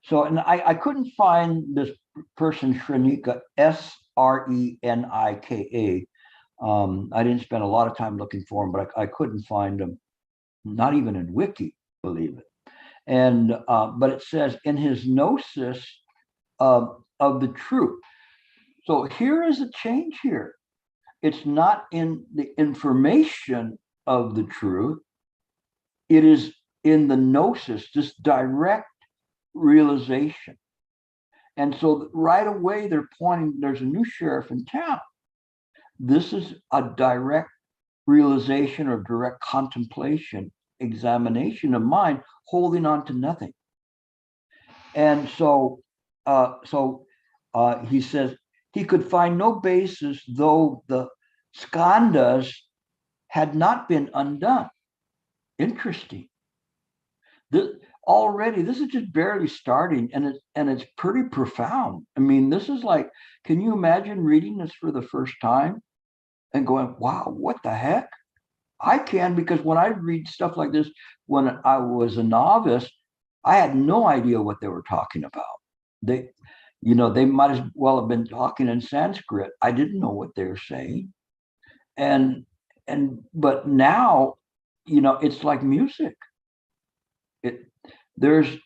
So, and I couldn't find this person, Shrenika, Srenika. I didn't spend a lot of time looking for him, but I couldn't find him, not even in Wiki, believe it. And but it says in his gnosis of the truth. So here is a change here. It's not in the information of the truth. It is in the gnosis, this direct realization. And so right away they're pointing, there's a new sheriff in town. This is a direct realization or direct contemplation, examination of mind, holding on to nothing. And so he says he could find no basis, though the skandhas had not been undone. Interesting. This is just barely starting, and it's pretty profound. I mean, this is like, can you imagine reading this for the first time and going, wow, what the heck? I can, because when I read stuff like this, when I was a novice, I had no idea what they were talking about. They might as well have been talking in Sanskrit. I didn't know what they were saying. But now, it's like music. There's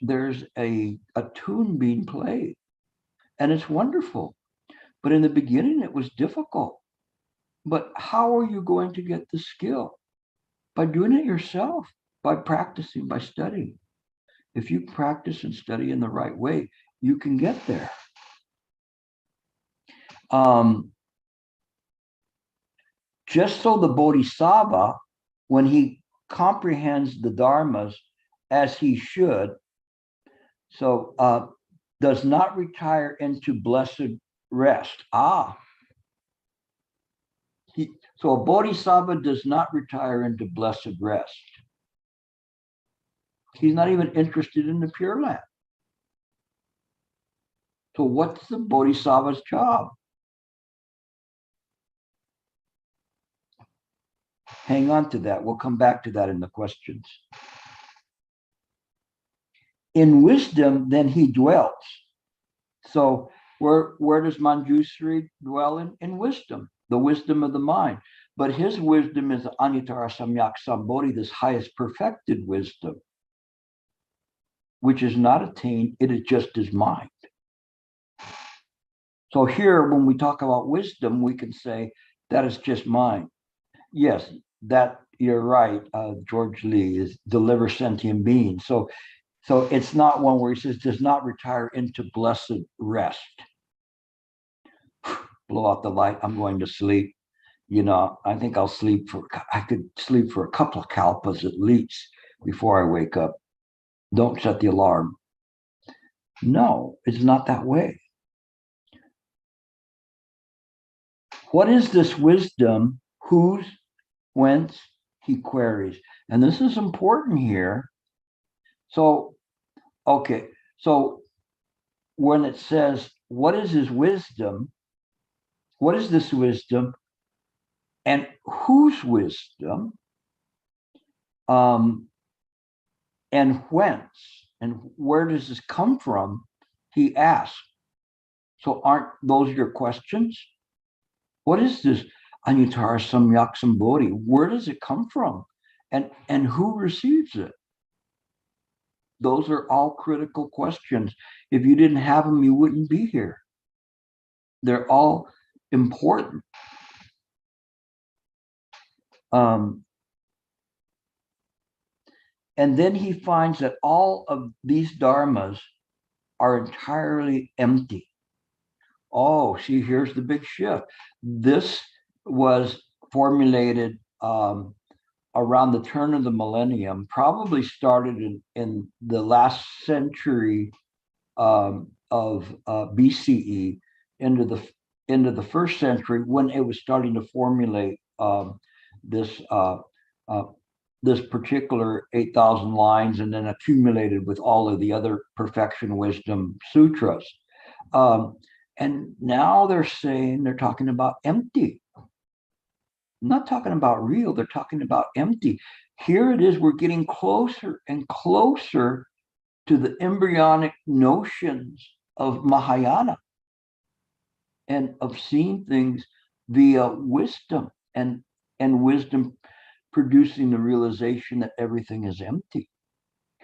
a tune being played, and it's wonderful. But in the beginning, it was difficult. But how are you going to get the skill? By doing it yourself, by practicing, by studying. If you practice and study in the right way, you can get there. Just so the bodhisattva, when he comprehends the dharmas as he should, does not retire into blessed rest. So a bodhisattva does not retire into blessed rest. He's not even interested in the Pure Land. So what's the bodhisattva's job? Hang on to that. We'll come back to that in the questions. In wisdom, then he dwells. So where does Manjusri dwell in? In wisdom, the wisdom of the mind. But his wisdom is Anuttara Samyak Sambodhi, this highest perfected wisdom, which is not attained, it is just his mind. So here, when we talk about wisdom, we can say that is just mind. Yes, that you're right. George Lee is deliver sentient beings. So it's not one where he says does not retire into blessed rest. Blow out the light. I'm going to sleep. I think I could sleep for a couple of kalpas at least before I wake up. Don't set the alarm. No, it's not that way. What is this wisdom? Whose, whence, he queries. And this is important here. So, okay. So when it says, what is his wisdom? What is this wisdom? And whose wisdom? And whence? And where does this come from? He asks. So aren't those your questions? What is this Anuttara Samyak Sambodhi? Where does it come from? And who receives it? Those are all critical questions. If you didn't have them, you wouldn't be here. They're all important. And then he finds that all of these dharmas are entirely empty. Oh, see, here's the big shift. This was formulated around the turn of the millennium, probably started in the last century of BCE into the first century, when it was starting to formulate this particular 8,000 lines, and then accumulated with all of the other perfection wisdom sutras. And now they're talking about empty. Not talking about real, they're talking about empty. Here it is, we're getting closer and closer to the embryonic notions of Mahayana and of seeing things via wisdom, and wisdom producing the realization that everything is empty.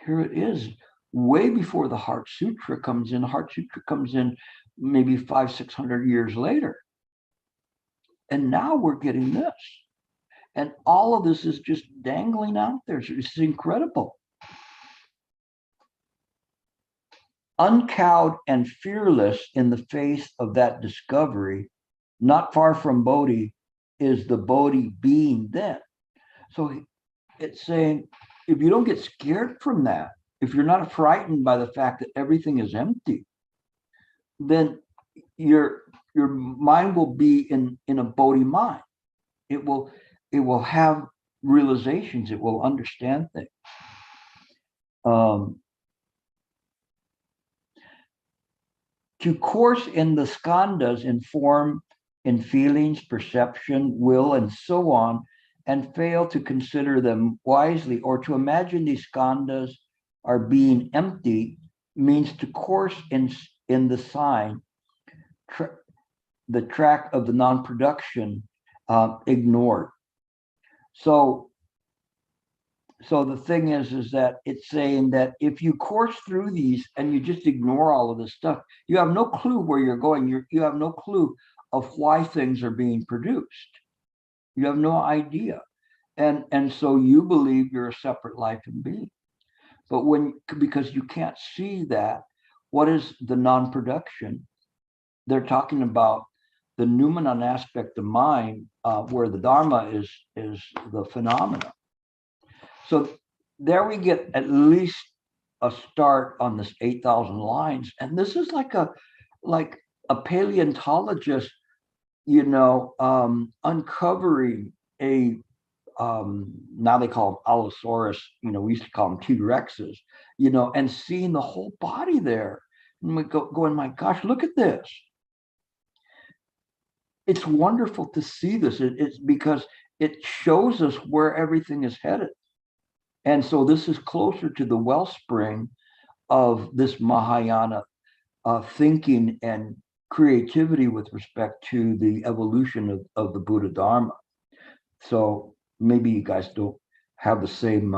Here it is, way before the Heart Sutra comes in. The Heart Sutra comes in maybe 500-600 years later. And now we're getting this. And all of this is just dangling out there. It's incredible. Uncowed and fearless in the face of that discovery, not far from Bodhi, is the Bodhi being then. So it's saying, if you don't get scared from that, if you're not frightened by the fact that everything is empty, then your mind will be in a Bodhi mind. It will have realizations. It will understand things. To course in the skandhas in form, in feelings, perception, will, and so on, and fail to consider them wisely, or to imagine these skandhas are being empty, means to course in the sign, the track of the non-production ignored. So the thing is that it's saying that if you course through these and you just ignore all of this stuff, you have no clue where you're going. You have no clue of why things are being produced. You have no idea. And so you believe you're a separate life and being. But because you can't see that, what is the non-production? They're talking about the noumenon aspect of mind, where the Dharma is the phenomena. So there we get at least a start on this 8,000 lines. And this is like a paleontologist, uncovering a, now they call them Allosaurus, we used to call them T-Rexes, and seeing the whole body there. And we going, my gosh, look at this. It's wonderful to see this. It's because it shows us where everything is headed. And so this is closer to the wellspring of this Mahayana thinking and creativity with respect to the evolution of the Buddha Dharma. So maybe you guys don't have the same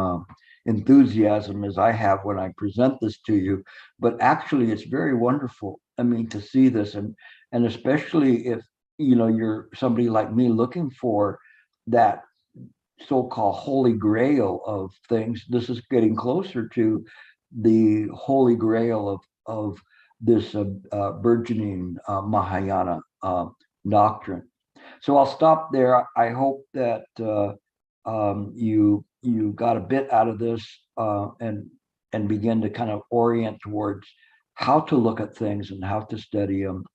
enthusiasm as I have when I present this to you, but actually it's very wonderful. I mean, to see this, and especially if you're somebody like me looking for that so-called holy grail of things. This is getting closer to the holy grail of this burgeoning Mahayana doctrine. So I'll stop there. I hope that you got a bit out of this and begin to kind of orient towards how to look at things and how to study them.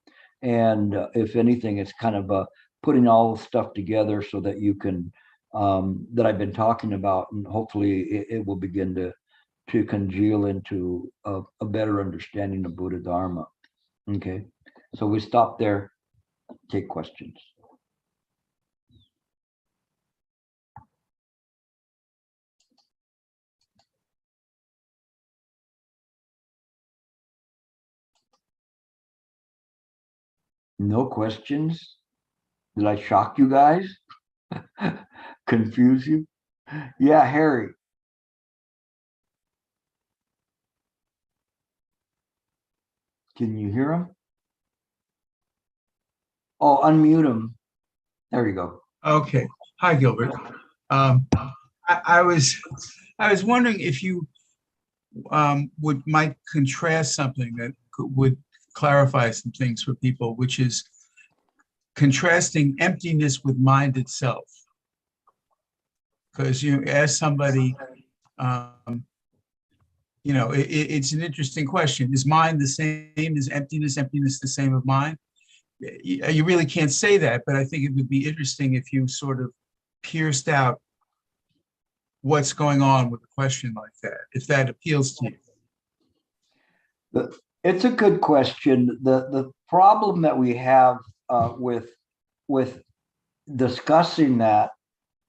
And if anything, it's kind of putting all the stuff together so that you can that I've been talking about, and hopefully it will begin to congeal into a better understanding of Buddha Dharma. Okay, so we stop there. Take questions. No questions? Did I shock you guys? Confuse you? Yeah, Harry. Can you hear him? Oh, unmute him. There you go. Okay. Hi, Gilbert. I was wondering if you might contrast something that would clarify some things for people, which is contrasting emptiness with mind itself. Because you ask somebody, it's an interesting question. Is mind the same as emptiness? Emptiness the same as mind? You really can't say that, but I think it would be interesting if you sort of pierced out what's going on with a question like that, if that appeals to you. It's a good question. The problem that we have with discussing that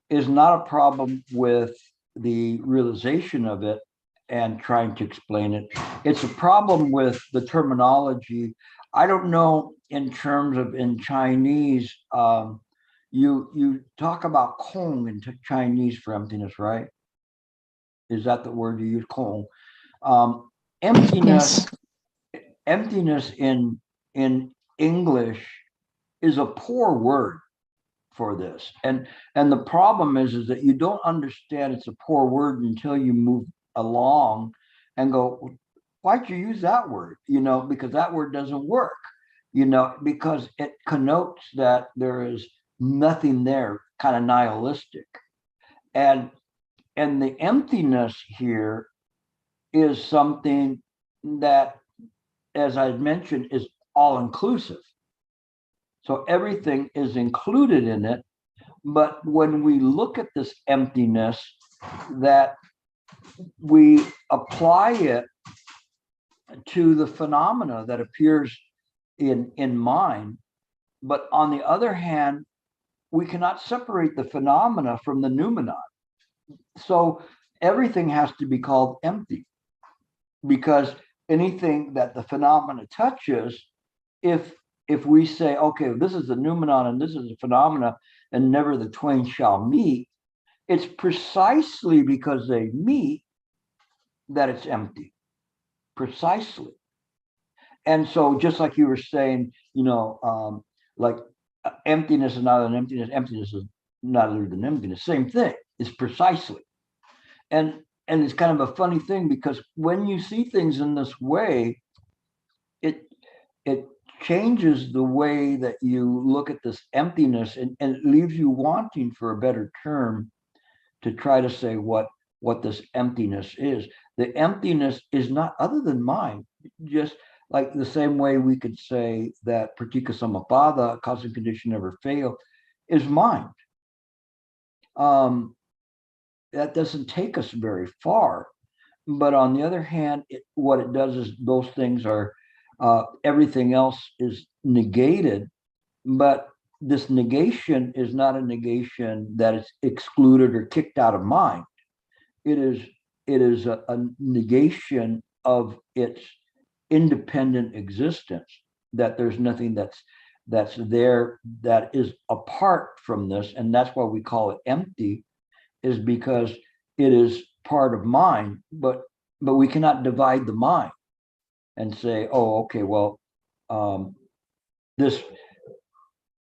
is not a problem with the realization of it and trying to explain it. It's a problem with the terminology. I don't know in terms of in Chinese, you talk about Kong in Chinese for emptiness, right? Is that the word you use, Kong? Emptiness, yes. Emptiness in English is a poor word for this, and the problem is that you don't understand it's a poor word until you move along and go, why'd you use that word? Because that word doesn't work. Because it connotes that there is nothing there, kind of nihilistic, and the emptiness here is something that, as I mentioned, is all inclusive. So everything is included in it. But when we look at this emptiness, that we apply it to the phenomena that appears in mind. But on the other hand, we cannot separate the phenomena from the noumenon. So everything has to be called empty, because anything that the phenomena touches, if we say, okay, this is the noumenon and this is the phenomena, and never the twain shall meet, it's precisely because they meet that it's empty. Precisely. And so just like you were saying, like emptiness is not an emptiness, emptiness is not other than emptiness, same thing. It's precisely. And it's kind of a funny thing, because when you see things in this way, it changes the way that you look at this emptiness, and it leaves you wanting for a better term to try to say what this emptiness is. The emptiness is not other than mind, just like the same way we could say that pratika samappada, cause and condition never fail, is mind. That doesn't take us very far. But on the other hand, what it does is those things are, everything else is negated. But this negation is not a negation that is excluded or kicked out of mind. It is a negation of its independent existence, that there's nothing that's that's there that is apart from this, and that's why we call it empty, is because it is part of mind, but we cannot divide the mind and say, oh, okay, well, this, I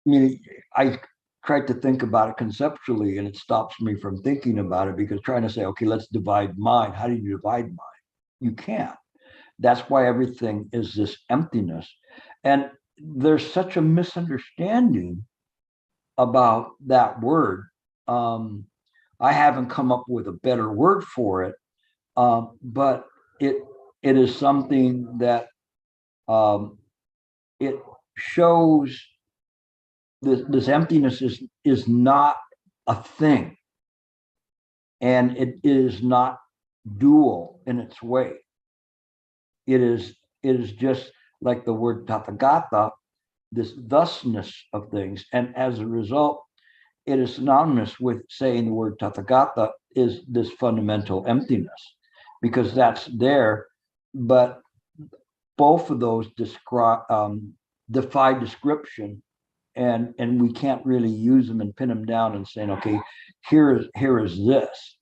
mean, I tried to think about it conceptually, and it stops me from thinking about it, because trying to say, okay, let's divide mind. How do you divide mind? You can't. That's why everything is this emptiness. And there's such a misunderstanding about that word. I haven't come up with a better word for it, but it is something that it shows this emptiness is not a thing, and it is not dual in its way. It is just like the word tathagata, this thusness of things, and as a result, it is synonymous with saying the word tathagata is this fundamental emptiness, because that's there, but both of those describe defy description, and we can't really use them and pin them down and saying, okay, here is this.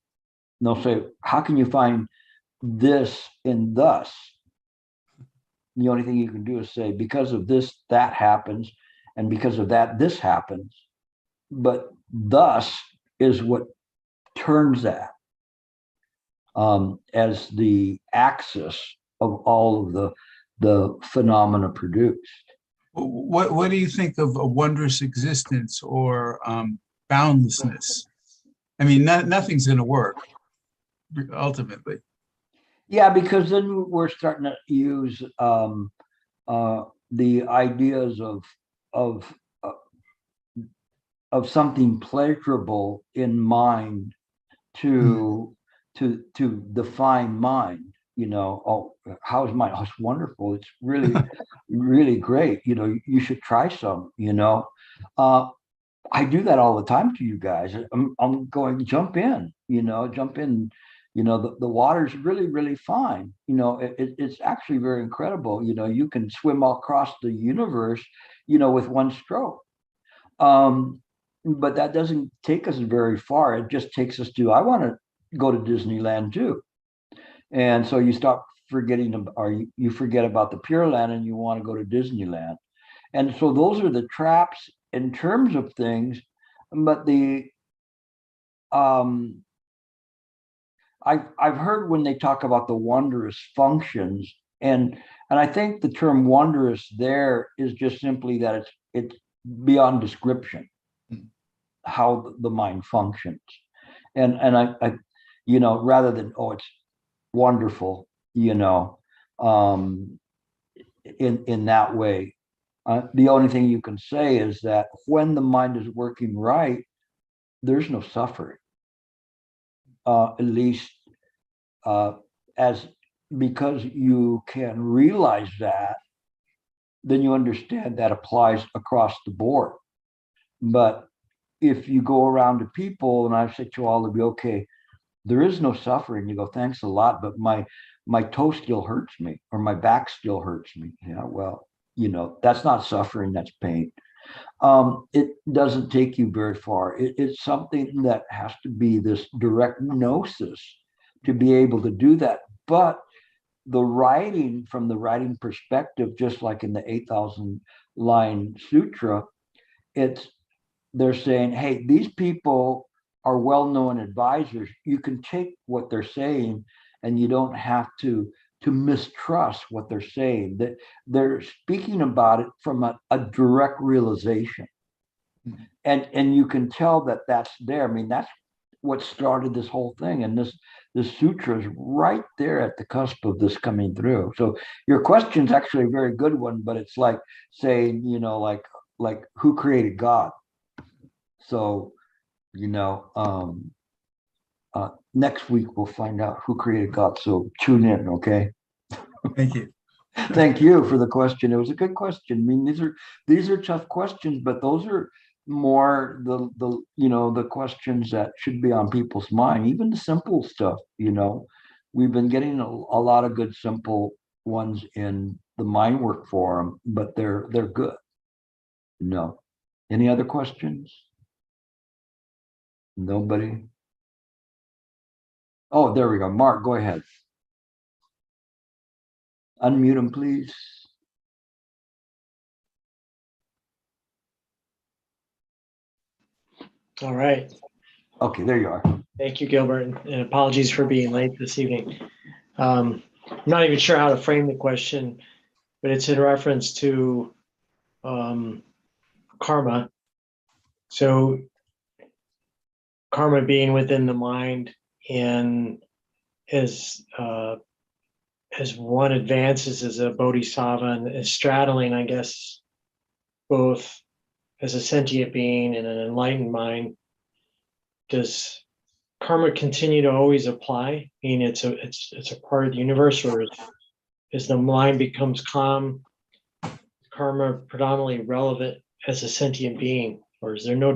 And they'll say, how can you find this in thus? The only thing you can do is say, because of this, that happens, and because of that, this happens. But thus is what turns that as the axis of all of the phenomena produced. What do you think of a wondrous existence or boundlessness? I mean, nothing's going to work ultimately. Yeah, because then we're starting to use the ideas of something pleasurable in mind to define mind. Oh, how's mind? Oh, it's wonderful. It's really really great. You should try some. I do that all the time to you guys. I'm going, jump in. Jump in. The water's really really fine. It's actually very incredible. You can swim all across the universe with one stroke. But that doesn't take us very far. It just takes us to, I want to go to Disneyland too. And so you stop forgetting, or you forget about the Pure Land and you want to go to Disneyland. And so those are the traps in terms of things. But I've heard when they talk about the wondrous functions, and I think the term wondrous there is just simply that it's beyond description how the mind functions, and I rather than, oh, it's wonderful, in that way. The only thing you can say is that when the mind is working right, there's no suffering, at least as because you can realize that, then you understand that applies across the board. But if you go around to people, and I've said to all of you, okay, there is no suffering, you go, thanks a lot, but my toe still hurts me, or my back still hurts me. Yeah, well, that's not suffering, that's pain. It doesn't take you very far. It's something that has to be this direct gnosis to be able to do that. But the writing, from the writing perspective, just like in the 8,000 line sutra, they're saying, hey, these people are well-known advisors. You can take what they're saying, and you don't have to mistrust what they're saying. That they're speaking about it from a direct realization, and you can tell that that's there. I mean, that's what started this whole thing, and this sutra is right there at the cusp of this coming through. So your question is actually a very good one, but it's like saying, like who created God? So, next week we'll find out who created God. So tune in, okay? Thank you. Thank you for the question. It was a good question. I mean, these are tough questions, but those are more the questions that should be on people's mind. Even the simple stuff, we've been getting a lot of good simple ones in the Mind Work Forum, but they're good. No. Any other questions? Nobody? Oh, there we go. Mark, go ahead. Unmute him, please. All right. Okay, there you are. Thank you, Gilbert, and apologies for being late this evening. I'm not even sure how to frame the question, but it's in reference to karma. So karma being within the mind, and as one advances as a bodhisattva and is straddling, I guess, both as a sentient being and an enlightened mind, does karma continue to always apply? I mean, it's a part of the universe, or as the mind becomes calm, karma predominantly relevant as a sentient being, or is there no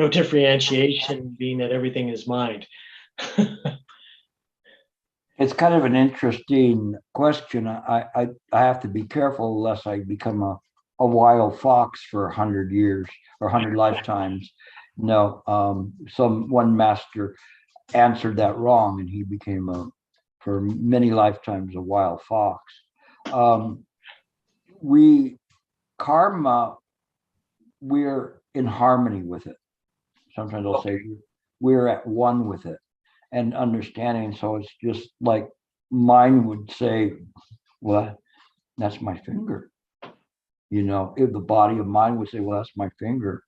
differentiation, being that everything is mind? It's kind of an interesting question. I have to be careful lest I become a wild fox for 100 years or 100 lifetimes. No, one master answered that wrong, and he became for many lifetimes, a wild fox. Karma, we're in harmony with it. Sometimes I'll say we're at one with it and understanding. So it's just like mine would say, well, that's my finger. If the body of mine would say, well, that's my finger,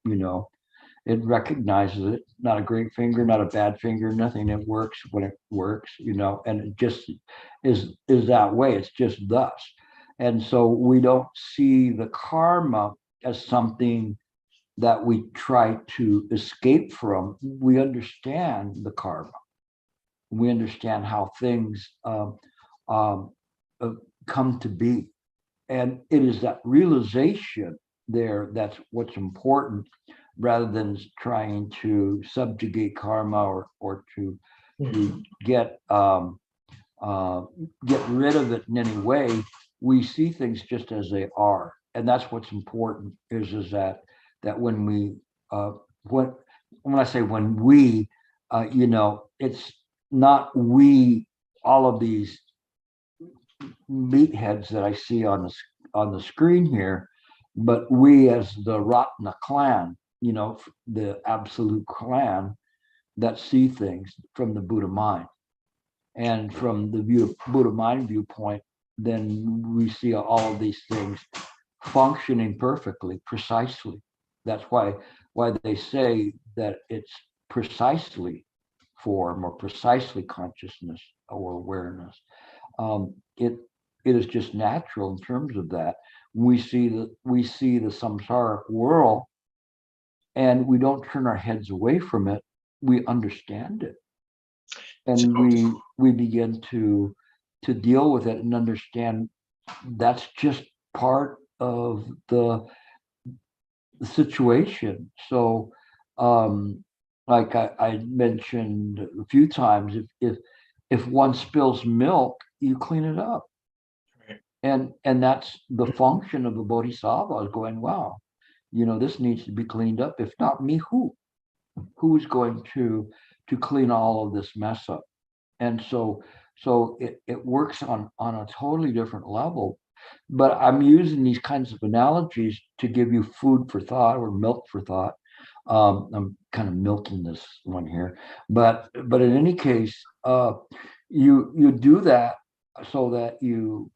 it recognizes it. Not a great finger, not a bad finger, nothing. It works when it works, and it just is that way. It's just thus. And so we don't see the karma as something that we try to escape from. We understand the karma. We understand how things come to be. And it is that realization there that's what's important, rather than trying to subjugate karma or to get rid of it in any way. We see things just as they are, and that's what's important. Is that when we when I say when we, it's not we, all of these meatheads that I see on the screen here, but we as the Ratna clan, the absolute clan that see things from the Buddha mind. And from the Buddha mind viewpoint, then we see all of these things functioning perfectly, precisely. That's why they say that it's precisely form or precisely consciousness or awareness. It is just natural in terms of that. We see the samsaric world, and we don't turn our heads away from it. We understand it, and we begin to deal with it and understand that's just part of the situation. So, like I mentioned a few times, if one spills milk, you clean it up. Right. And that's the function of the bodhisattva, is going, wow, this needs to be cleaned up. If not me, who? Who's going to clean all of this mess up? And so it works on a totally different level. But I'm using these kinds of analogies to give you food for thought, or milk for thought. I'm kind of milking this one here, but in any case, you do that so that you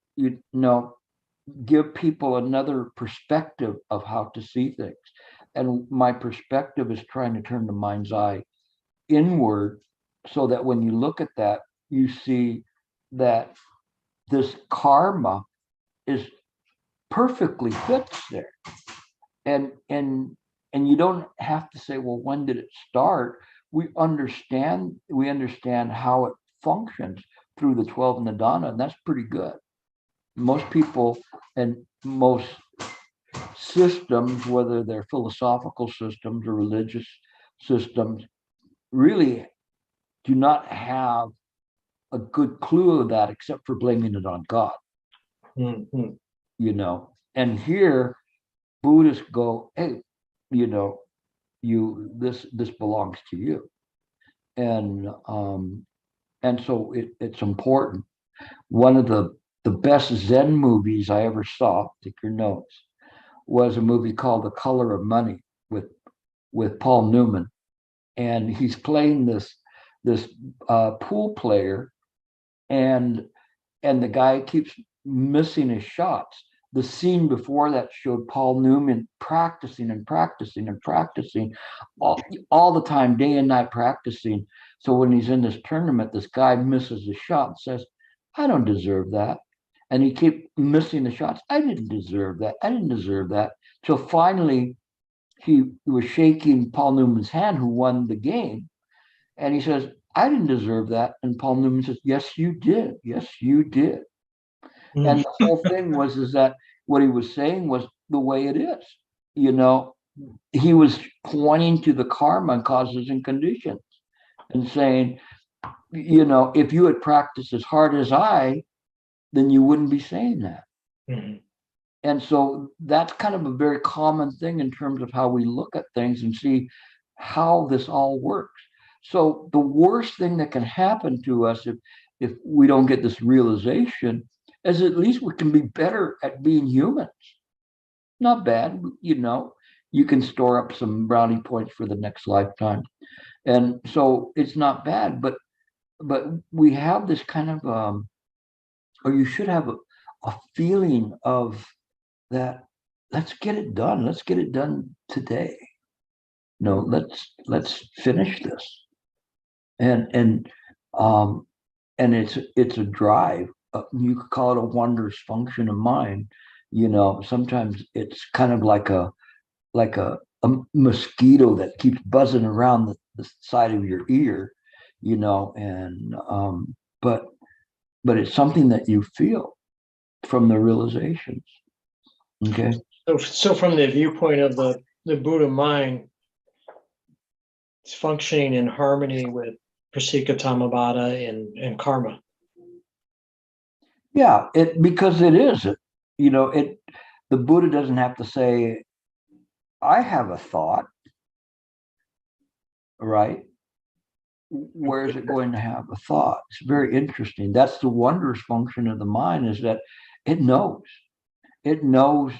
give people another perspective of how to see things. And my perspective is trying to turn the mind's eye inward, so that when you look at that, you see that this karma is perfectly fits there. And you don't have to say, well, when did it start? We understand how it functions through the 12 Nidana, and that's pretty good. Most people and most systems, whether they're philosophical systems or religious systems, really do not have a good clue of that, except for blaming it on God. Mm-hmm. And here Buddhists go, hey, you know, this belongs to you. And so it's important. One of the best Zen movies I ever saw, take your notes, was a movie called The Color of Money with Paul Newman, and he's playing this pool player, and the guy keeps missing his shots. The scene before that showed Paul Newman practicing and practicing and practicing all the time, day and night practicing. So when he's in this tournament, this guy misses a shot and says, I don't deserve that. And he kept missing the shots. I didn't deserve that. I didn't deserve that. Till finally he was shaking Paul Newman's hand, who won the game. And he says, I didn't deserve that. And Paul Newman says, yes, you did. Yes, you did. And the whole thing is that what he was saying was the way it is. You know, he was pointing to the karma and causes and conditions and saying, you know, if you had practiced as hard as I, then you wouldn't be saying that. Mm-hmm. And so that's kind of a very common thing in terms of how we look at things and see how this all works. So the worst thing that can happen to us if we don't get this realization is at least we can be better at being humans. Not bad, you know, you can store up some brownie points for the next lifetime. And so it's not bad, but we have this kind of or you should have a feeling of that, let's get it done. Let's get it done today. No, let's finish this. And it's a drive. You could call it a wondrous function of mind. You know, sometimes it's kind of like a mosquito that keeps buzzing around the side of your ear, you know, and but it's something that you feel from the realizations. Okay. So from the viewpoint of the Buddha mind, it's functioning in harmony with Prasika Tamabhata and karma. Yeah, because it is, you know, the Buddha doesn't have to say, I have a thought, right? Where is it going to have a thought? It's very interesting. That's the wondrous function of the mind, is that it knows. It knows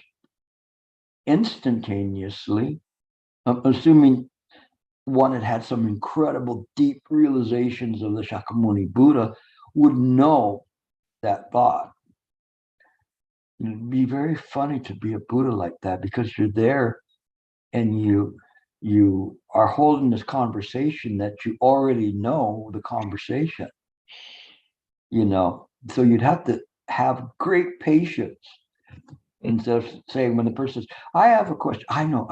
instantaneously, assuming one had had some incredible deep realizations of the Shakyamuni Buddha, would know that thought. It'd be very funny to be a Buddha like that, because you're there and you are holding this conversation that you already know the conversation, you know. So you'd have to have great patience instead of saying, when the person says, I have a question, I know.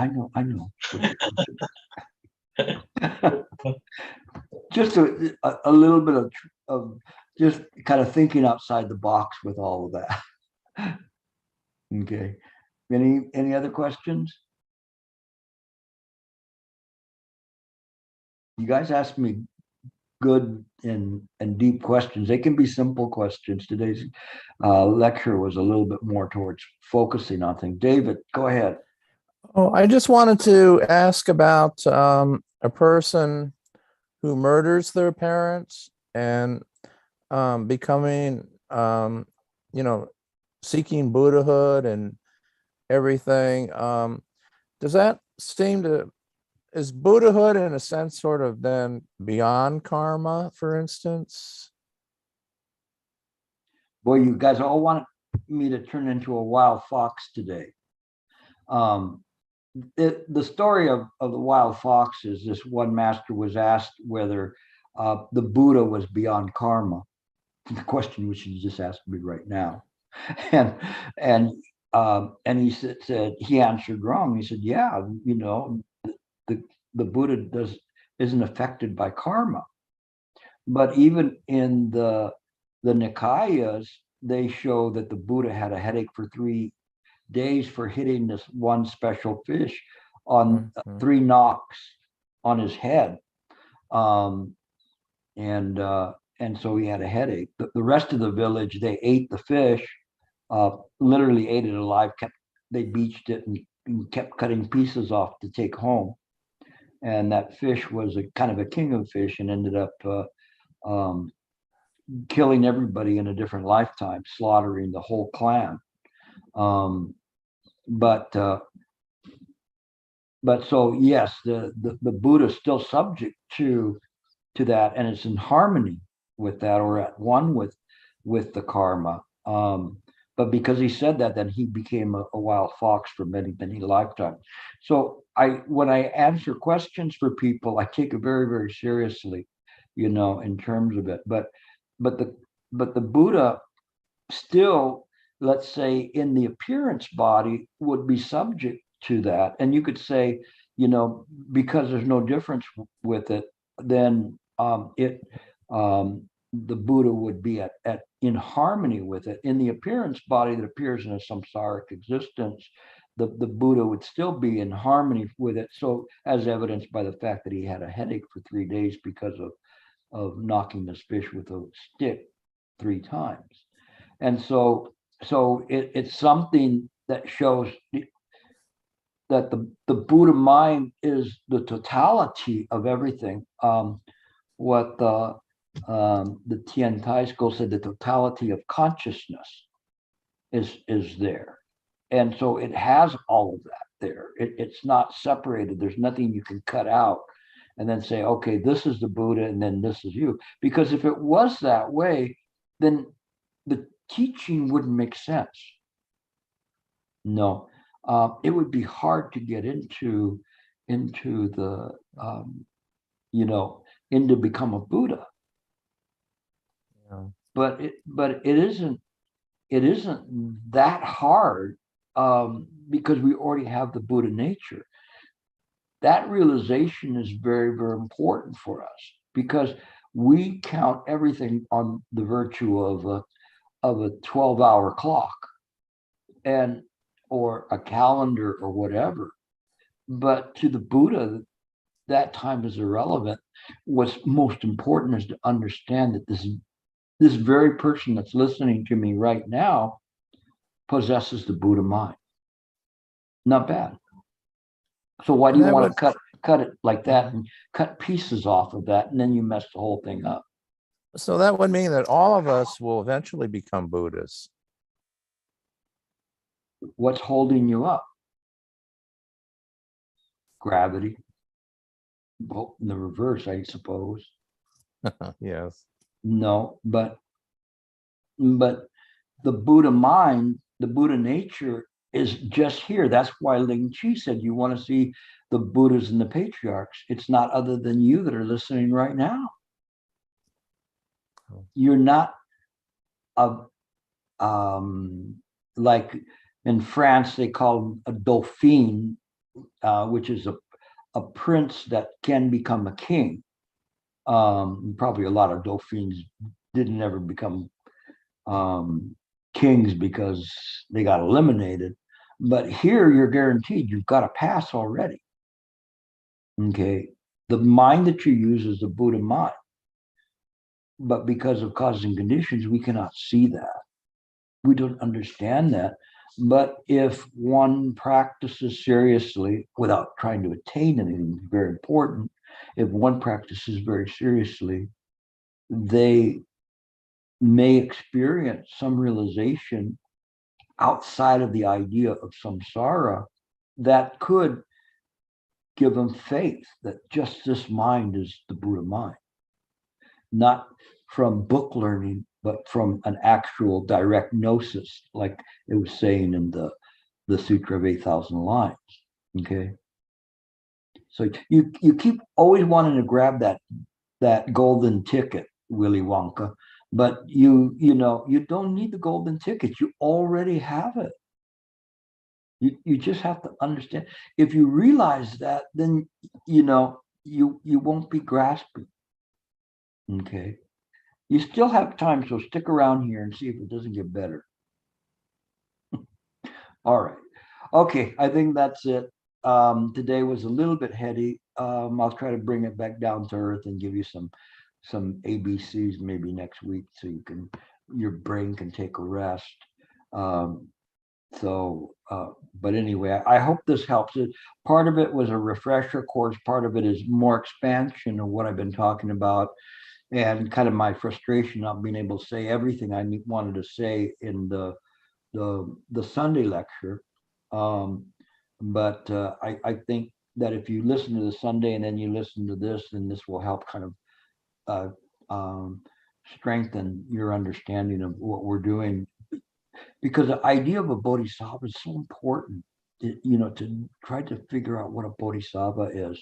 Just a little bit of just kind of thinking outside the box with all of that. Okay. Any other questions? You guys ask me good and deep questions. They can be simple questions. Today's lecture was a little bit more towards focusing on things. David, go ahead. Oh, I just wanted to ask about a person who murders their parents and becoming, you know, seeking Buddhahood and everything. Does that seem to, is Buddhahood in a sense sort of then beyond karma, for instance? Boy, you guys all want me to turn into a wild fox today. The story of the wild fox is this: one master was asked whether the Buddha was beyond karma. The question which you just asked me right now, and he said he answered wrong. He said, yeah, you know, the Buddha isn't affected by karma. But even in the Nikayas, they show that the Buddha had a headache for 3 days for hitting this one special fish on 3 knocks on his head. And so he had a headache. The rest of the village, they ate the fish, literally ate it alive, they beached it and kept cutting pieces off to take home. And that fish was a kind of a king of fish and ended up um, killing everybody in a different lifetime, slaughtering the whole clan. Um, but so yes, the Buddha is still subject to that, and it's in harmony with that, or at one with the karma. But because he said that, then he became a wild fox for many, many lifetimes. So when I answer questions for people, I take it very, very seriously, in terms of it. But the Buddha still, let's say, in the appearance body would be subject to that. And you could say, because there's no difference with it, then the Buddha would be in harmony with it. In the appearance body that appears in a samsaric existence, the Buddha would still be in harmony with it. So, as evidenced by the fact that he had a headache for 3 days because of knocking this fish with a stick 3 times. And so it's something that shows that the Buddha mind is the totality of everything. What the Tian Tai school said, the totality of consciousness is there. And so it has all of that there. It's not separated. There's nothing you can cut out and then say, okay, this is the Buddha and then this is you. Because if it was that way, then the teaching wouldn't make sense. No, it would be hard to get into the, into become a Buddha. Yeah. But it isn't that hard, because we already have the Buddha nature. That realization is very, very important for us, because we count everything on the virtue of a 12-hour clock or a calendar or whatever. But to the Buddha, that time is irrelevant. What's most important is to understand that this very person that's listening to me right now possesses the Buddha mind. Not bad. So why do you want to cut it like that and cut pieces off of that, and then you mess the whole thing up? So that would mean that all of us will eventually become Buddhists. What's holding you up? Gravity. Well, in the reverse, I suppose. Yes. No, but the Buddha mind, the Buddha nature is just here. That's why Ling Chi said, you want to see the Buddhas and the patriarchs. It's not other than you that are listening right now. You're not like in France, they call him a dauphin, which is a prince that can become a king. Probably a lot of dauphins didn't ever become kings because they got eliminated. But here you're guaranteed you've got a pass already. Okay. The mind that you use is the Buddha mind. But because of causes and conditions, we cannot see that. We don't understand that. But if one practices seriously without trying to attain anything very important, if one practices very seriously, they may experience some realization outside of the idea of samsara that could give them faith that just this mind is the Buddha mind. Not from book learning, but from an actual direct gnosis, like it was saying in the Sutra of 8,000 lines. Okay. So you keep always wanting to grab that golden ticket, Willy Wonka, but you don't need the golden ticket. You already have it. You just have to understand. If you realize that, then you won't be grasping. Okay. You still have time, so stick around here and see if it doesn't get better. All right. Okay, I think that's it. Today was a little bit heady. I'll try to bring it back down to earth and give you some ABCs maybe next week, so your brain can take a rest. So, but anyway, I hope this helps. Part of it was a refresher course. Part of it is more expansion of what I've been talking about, and kind of my frustration not being able to say everything I wanted to say in the Sunday lecture. But I think that if you listen to the Sunday and then you listen to this, then this will help kind of strengthen your understanding of what we're doing. Because the idea of a bodhisattva is so important, to try to figure out what a bodhisattva is,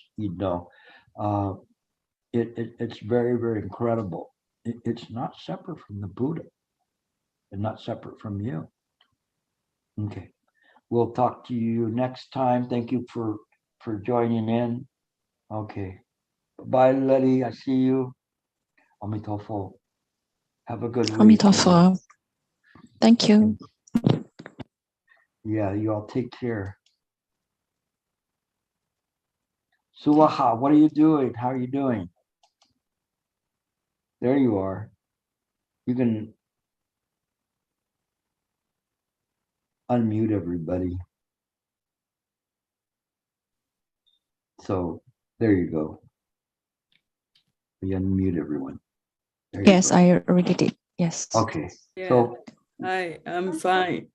it's very, very incredible. It's not separate from the Buddha and not separate from you. Okay. We'll talk to you next time. Thank you for joining in. Okay. Bye, Letty. I see you. Amitofo. Have a good week. Amitofo. Thank you. Yeah, you all take care. Suwaha, what are you doing? How are you doing? There you are. You can unmute everybody. So there you go. You unmute everyone. Yes, I already did. Yes. Okay. Yeah. So I'm fine.